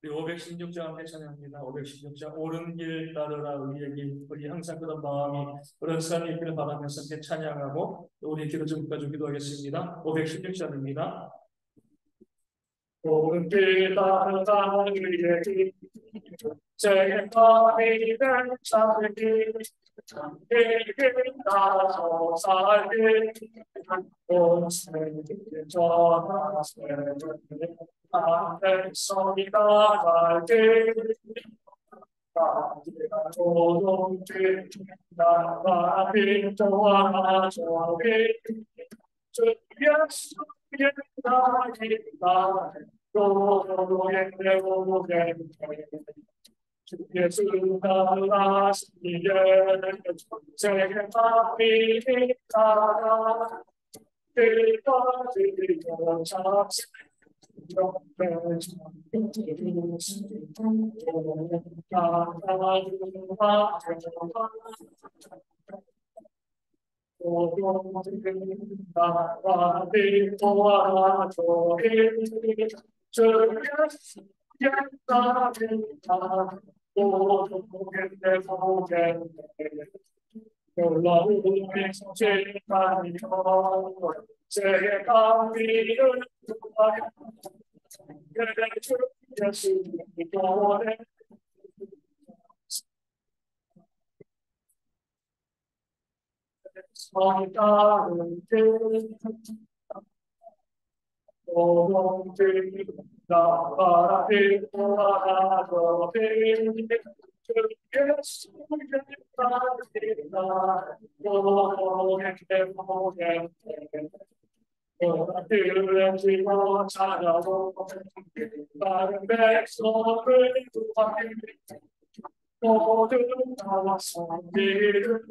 516장 함께 찬양합니다. 516장 옳은 길 따르라 우리의 길 우리 항상 그런 마음이 그런 삶이 있기를 바라면서 함께 찬양하고 우리 기도 중까지 기도하겠습니다. 516장입니다. 옳은 길 따르라 우리의 길 제 마음이 된 자들 길 따라서 살길 온 세계 전하세 백성이 나갈길 조동길 나가 인도와 저길 주 예수의 나이다 도로에 내오게 주 예수가 나시기에 제 마음이 따라 끝까지 영원하시 제가 믿을 들지고 찾아도 다른 백성을 모두 나와서 길을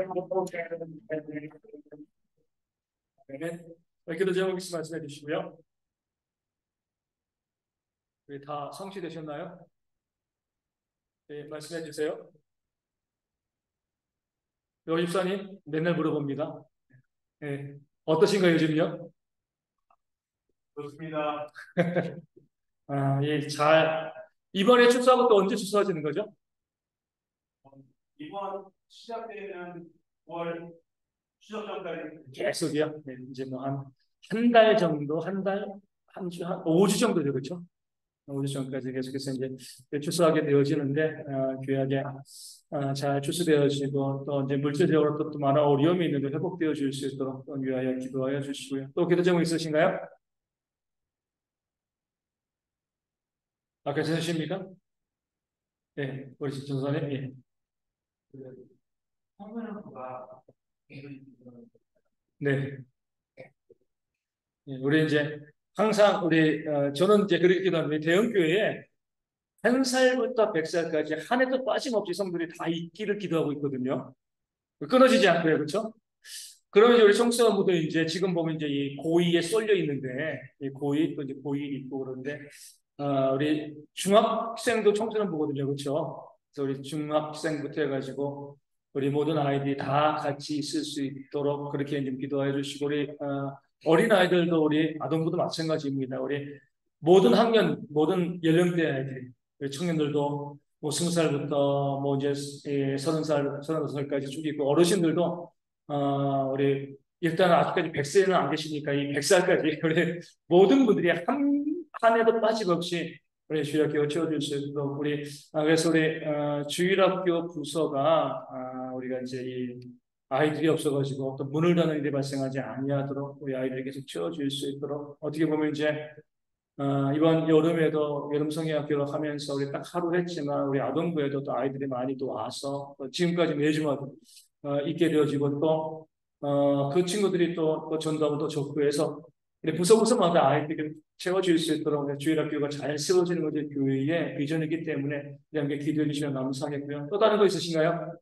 걷고 살는데 나를 도와줘니 기도 제목 있으면 말씀해 주시고요. 우리 다 성취되셨나요? 네, 말씀해 주세요. 여 집사님 맨날 물어봅니다. 네, 어떠신가요, 요즘요? 좋습니다. 예, 이번에 출소하고 또 언제 출소하시는 거죠? 이번 시작되는 9월 추석 전까지 계속이요. 네, 이제 뭐 한 달 정도, 한 5주 정도 되죠, 그렇죠? 5주 전까지 계속해서 이제 출소하게 되어지는데, 귀하게 잘 출소되어지고, 또 이제 물질적으로 또 많은 어려움이 있는데 회복되어질 수 있도록 또 위하여 기도하여 주시고요. 또 기도 제목 있으신가요? 괜찮으십니까? 네, 우리 전사님, 예. 네. 예, 우리 이제 항상 저는 이제 그렇게 기도하는 대형교회에 1살부터 100살까지 한 해도 빠짐없이 성들이 다 있기를 기도하고 있거든요. 끊어지지 않고요, 그렇죠? 그러면 이제 우리 청소년부도 이제 지금 보면 이제 이 고2에 쏠려 있는데, 이 고2 또 이제 고1 있고 그런데, 우리 중학생도 청소년 보거든요, 그렇죠? 그래서 우리 중학생부터 해가지고 우리 모든 아이들이 다 같이 있을 수 있도록 그렇게 이제 기도해 주시고 우리 어린 아이들도 우리 아동부도 마찬가지입니다. 우리 모든 학년, 모든 연령대 아이들이 우리 청년들도 뭐 20살부터 뭐 이제 30살, 35살까지 쭉 있고 어르신들도 우리 일단 아직까지 100세는 안 계시니까 이 100살까지 우리 모든 분들이 한 해도 빠짐없이 우리 주일학교 채워줄 수 있도록 그래서 우리 주일학교 부서가 우리가 이제 이 아이들이 없어가지고 또 문을 닫는 일이 발생하지 아니하도록 우리 아이들이 계속 채워줄 수 있도록 어떻게 보면 이제 이번 여름에도 여름 성경학교를 하면서 우리 딱 하루 했지만 우리 아동부에도 또 아이들이 많이 또 와서 또 지금까지 매주마다 있게 되어지고 또 그 친구들이 또 전도하고 또 접구해서 우리 부서마다 아이들이 채워질 수 있도록 주일학교가 잘 세워지는 것이 교회의 비전이기 때문에 함께 기도해 주시면 감사하겠고요. 또 다른 거 있으신가요?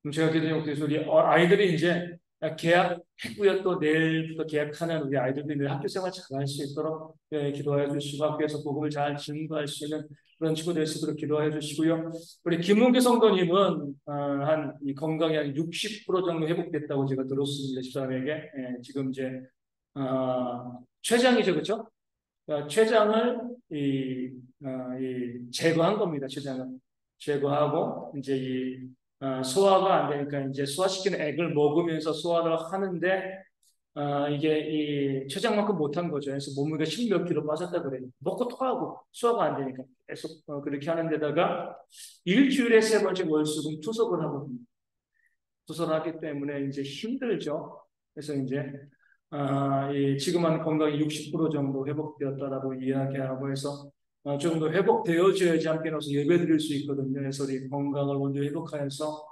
그럼 제가 기도해 드려서 우리 아이들이 이제 계약했고요. 또 내일부터 계약하는 우리 아이들이 학교 생활 잘 할 수 있도록 기도해 주시고 학교에서 복음을 잘 증거할 수 있는 그런 친구 될 수 있도록 기도해 주시고요. 우리 김문규 성도님은 한 이 건강이 한 60% 정도 회복됐다고 제가 들었습니다. 집사람에게 지금 이제 췌장이죠, 그렇죠? 췌장을 제거한 겁니다. 췌장을 제거하고 이제 소화가 안 되니까 이제 소화시키는 액을 먹으면서 소화를 하는데 이게 이 췌장만큼 못한 거죠. 그래서 몸무게 10몇 킬로 빠졌다 그래요. 먹고 토하고 소화가 안 되니까 계속 그렇게 하는 데다가 일주일에 3번씩 월수금 투석을 하고 투석을 하기 때문에 이제 힘들죠. 그래서 이제 지금은 건강이 60% 정도 회복되었다라고 이야기하고 해서 조금 더 회복되어져야지 함께로서 예배드릴 수 있거든요. 그래서 우리 건강을 먼저 회복하여서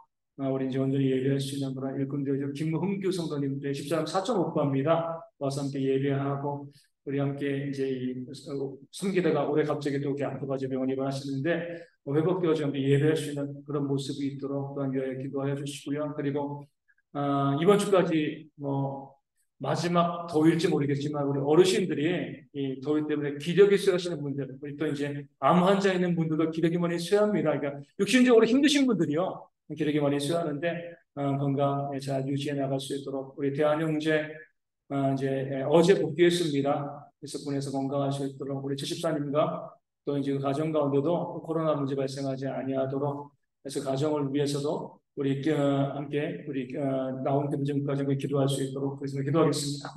우리 이제 온전히 예배할 수 있는 그런 일꾼들 김흥규 성도님 14년 사촌 오빠입니다. 와서 함께 예배하고 우리 함께 이제 숨기다가 올해 갑자기 또 이렇게 아파가지고 병원 입원하시는데 회복되어져 함께 예배할 수 있는 그런 모습이 있도록 또한 위하여 기도하여 주시고요. 그리고 이번 주까지 마지막 더위일지 모르겠지만 우리 어르신들이 이 더위 때문에 기력이 쇠하시는 분들, 우리 또 이제 암 환자 있는 분들도 기력이 많이 쇠합니다. 그러니까 육신적으로 힘드신 분들이요 기력이 많이 쇠하는데 건강 잘 유지해 나갈 수 있도록 우리 대한형제 이제 어제 복귀했습니다. 그래서 군에서 건강할 수 있도록 우리 최십사님과 또 이제 그 가정 가운데도 코로나 문제 발생하지 아니하도록 그래서 가정을 위해서도 우리 함께 우리 나온 금전 가정에 기도할 수 있도록 그래서 기도하겠습니다.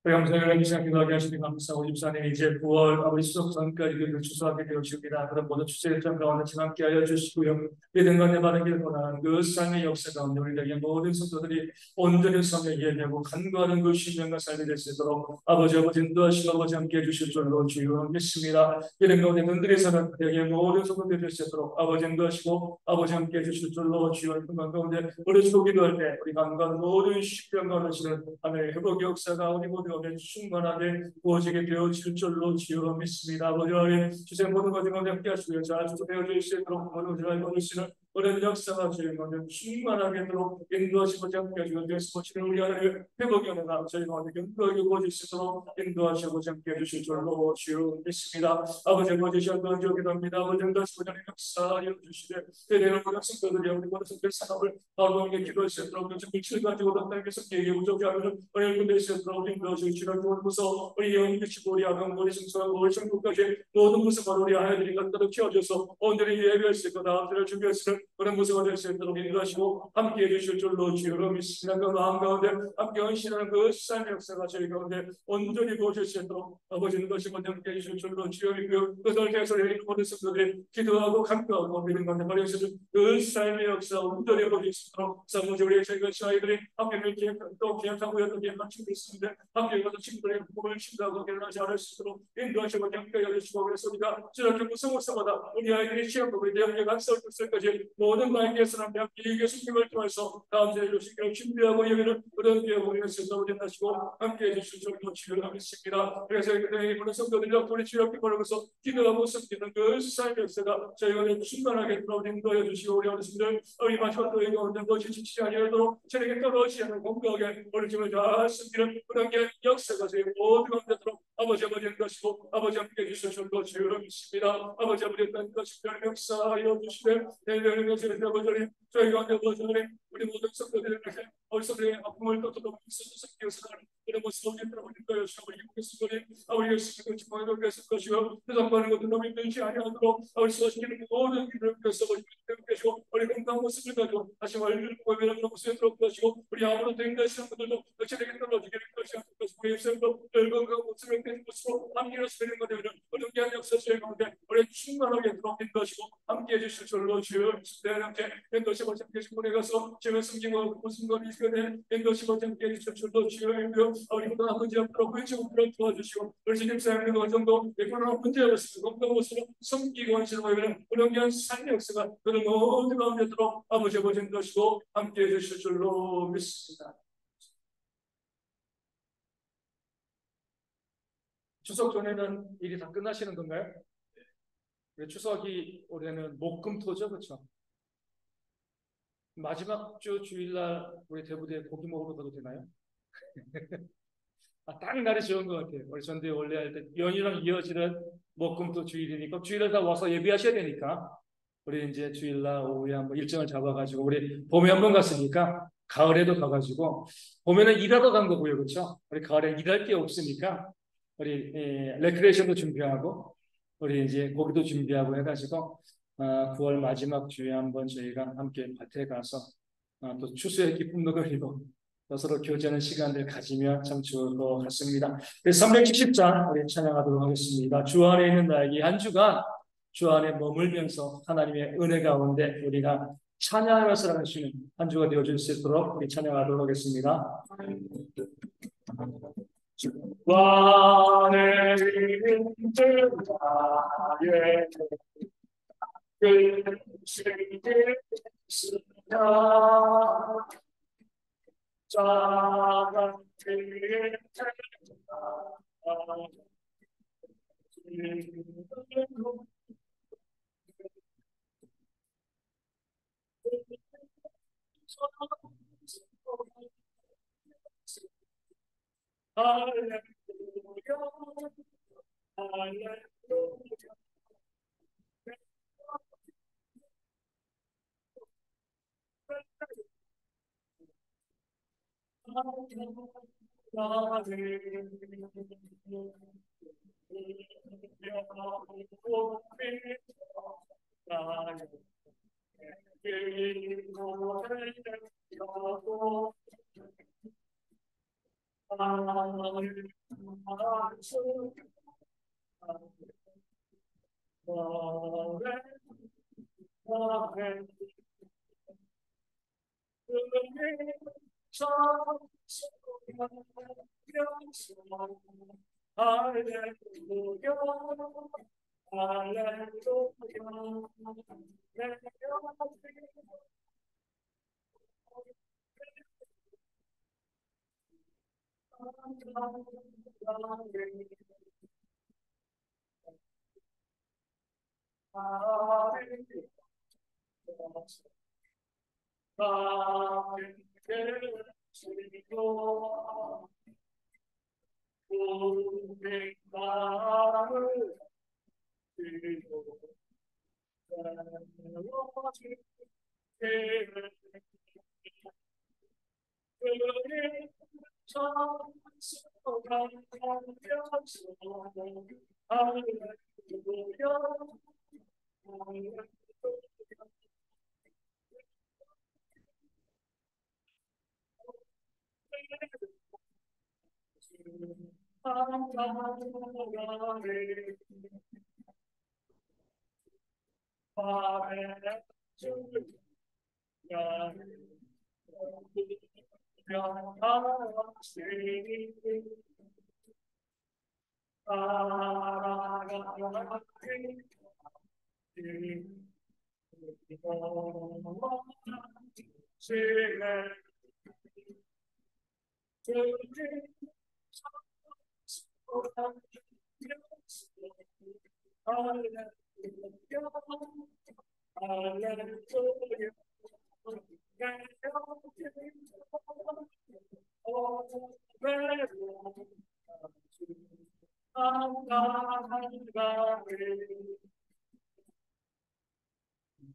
감사를 해주시는 기도하게 하시니 감사하고 집사님 이제 9월 아버지 수석 전까지 그 추수하게 되어주십니다. 그런 모든 주제 일정 가운데 참 함께 하여 주시고요. 믿음 가운데 바른 길 보는 그 삶의 역사 가운데 우리에게 모든 성도들이 온전히 섬에 이해되고 간과하는 그 신령과 삶이 될 수 있도록 아버지 인도하시고 아버지 함께 해주실 줄로 주여 믿습니다. 믿음 가운데 눈들에서는 그에게 모든 성도들이 될 수 있도록 아버지 인도하시고 아버지 함께 해주실 줄로 주여 그만 가운데 우리 주고 기도할 때 우리 간과하는 모든 신령과 하시는 하나님의 회복 역사가 우리 모두 충만하게 부어지게 되어질 줄로 주여 믿습니다. 아버지 하나님 주제 모든 것을 함께 하시고 잘 주되어 주실 수 있도록 모든 것을 알고 계시는 그런 역사가 주의 가운데 충만하게 도록 인도하시고자 함께 하시고 되시는 우리 하나님 회복의 은혜가 저희 가운데 견고하게 부어질 수 있도록 인도하시고자 함께 해주실 줄로 주여 믿습니다. 아버지 시험도 기도합니다. 아버지 인도하시고자 하는 역사하여 주시되 때리는 모든 성도들이 우리 모든 성도의 사업을 바로하게 기도할 수 있도록 물질 가지고 당당해서 계획에 부족하면 은혜를 받을 수 있도록 인도하시고 주를 도와주셔서 우리 영혼이 치고 우리 아동 우리 성소하고 우리 천국까지 모든 모습을 우리 아이들이 갖다도 키워줘서 오늘의 예배할 수 있고 다음 주를 준비할 수 있는 그런 모습을 될 수 있도록 인도하시고 함께 해주실 줄로 주여 믿습니다. 그 마음 가운데 함께 헌신하는 그 삶의 역사가 저희 가운데 온전히 부어질 수 있도록 아버지는 것이 먼저 함께 해주실 줄로 주여 믿고요. 그들 계속 내리는 모든 성도들이 기도하고 감사하고 믿는 가운데 버려주실 그 삶의 역사 온전히 부어질 수 있도록 사모지 우리의 저희가 아이들이 함께 믿기에 또 기억하고 여러 개 맞추고 있습니다. 함께 가서 친구들의 복음을 신다고 결혼하지 않을 수 있도록 인도하시고 함께 여주시고 그랬습니다. 저렇게 무서워서마다 우리 아이들이 시험복에 대한 간섭을 끝까지 모든 마음께서는 함께 예수님을 통해서 다음 주에 주시기를 준비하고 여기는 그런 기업을 위해서 우리하시고 함께 해주실 줄로 기도하겠습니다. 그래서 그들의 모든 성도들과 우리 주역기 벌어서 기도하고 섬기는 그 삶의 역사가 저희가 충만하게 인도하여 주시고 우리 어르신들 우리 마지막 또에 얻는 것이 지치지 아니하도록 저에게 떨어지지 않는 건강하게 우리 집을 잘 섬기는 그런 게 역사가 저희 모두 가운데도록 아버지 것이고 아버지 함께 해주실 줄로 주여 믿습니다. 아버지 땅 것이 별 역사하여 주시되 내려오는 것을 아버지 저희 가운데 아버지 우리 모든 성도들에게 어리석은 아픔을 또또또 섬기어서 그런 모습을 인도하여 주시고 우리 성도들이 아버지 예수님을 축복하여 계실 것이요 대답하는 것도 너무 힘들지 아니하도록 아버지 소시키는 모든 일을 위해서 계시고 우리 건강한 모습을 가지고 다시 말을 보이는 모습에 들어올 것이고 우리 아무런 된 것이는 분들도 어찌되게 떨어지게 될 것이 않을 것이고 우리 입술도 건강한 모습을 된 것으로 함께해서 되는 것들은 어려운 역사의 가운데 우리 충만하게 들어온 것이고 함께 해주실 줄로 주여 함께 인도시 함께 신분에 가서 주의 성경과 무슨 것이 있으되 인도시 함께 해주실 줄로 주여 우리 모든 아버지 앞으로 회심으로 도와주시고 우리 주님 사역의 과정도 코로나 문제가 있습니다. 건강 모습을 섬기고 하시는 거에는 어려운 삶의 역사가 그런 모든 가운데 들어 아버지 보신 것이고 함께 해주실 줄로 믿습니다. 추석 전에는 일이 다 끝나시는 건가요? 추석이 올해는 목금토죠, 그렇죠? 마지막 주 주일날 우리 대부대에 고기 먹으러 가도 되나요? 딱 날이 좋은 것 같아요. 우리 전대 원래 할 때 연휴랑 이어지는 목금토 주일이니까 주일날 다 와서 예배하셔야 되니까 우리 이제 주일날 오후에 한번 일정을 잡아가지고 우리 봄에 한번 갔으니까 가을에도 가가지고 봄에는 일하러 간 거고요, 그렇죠? 우리 가을에 일할 게 없으니까 우리 레크레이션도 준비하고 우리 이제 고기도 준비하고 해가지고 9월 마지막 주에 한번 저희가 함께 밭에 가서 또 추수의 기쁨도 그리고 또 서로 교제하는 시간을 가지면 참 좋을 것 같습니다. 그래서 370장 우리 찬양하도록 하겠습니다. 주 안에 있는 나에게 한 주간 주 안에 머물면서 하나님의 은혜 가운데 우리가 찬양하면서 살아가시는 한 주가 되어줄 수 있도록 우리 찬양하도록 하겠습니다. 주 안에 있는 나의 할렐루야, 할렐루야.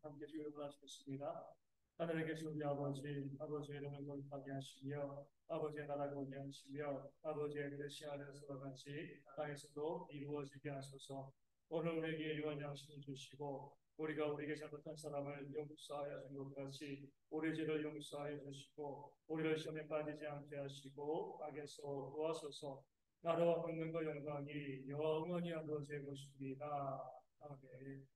함께 주여 불러주겠습니다. 하늘에 계신 우리 아버지, 아버지의 이름을 거룩하게 하시며 아버지의 나라가 오게 하시며 아버지의 뜻이 하늘에서와 같이 땅에서도 이루어지게 하소서. 오늘 우리에게 일용할 양식을 주시고 우리가 우리에게 잘못한 사람을 용서하여 준 것 같이 우리 죄를 용서하여 주시고 우리를 시험에 빠지지 않게 하시고 악에서 도와소서. 나라와 권능과 영광이 영원히 아버지의 것이니라. 아멘.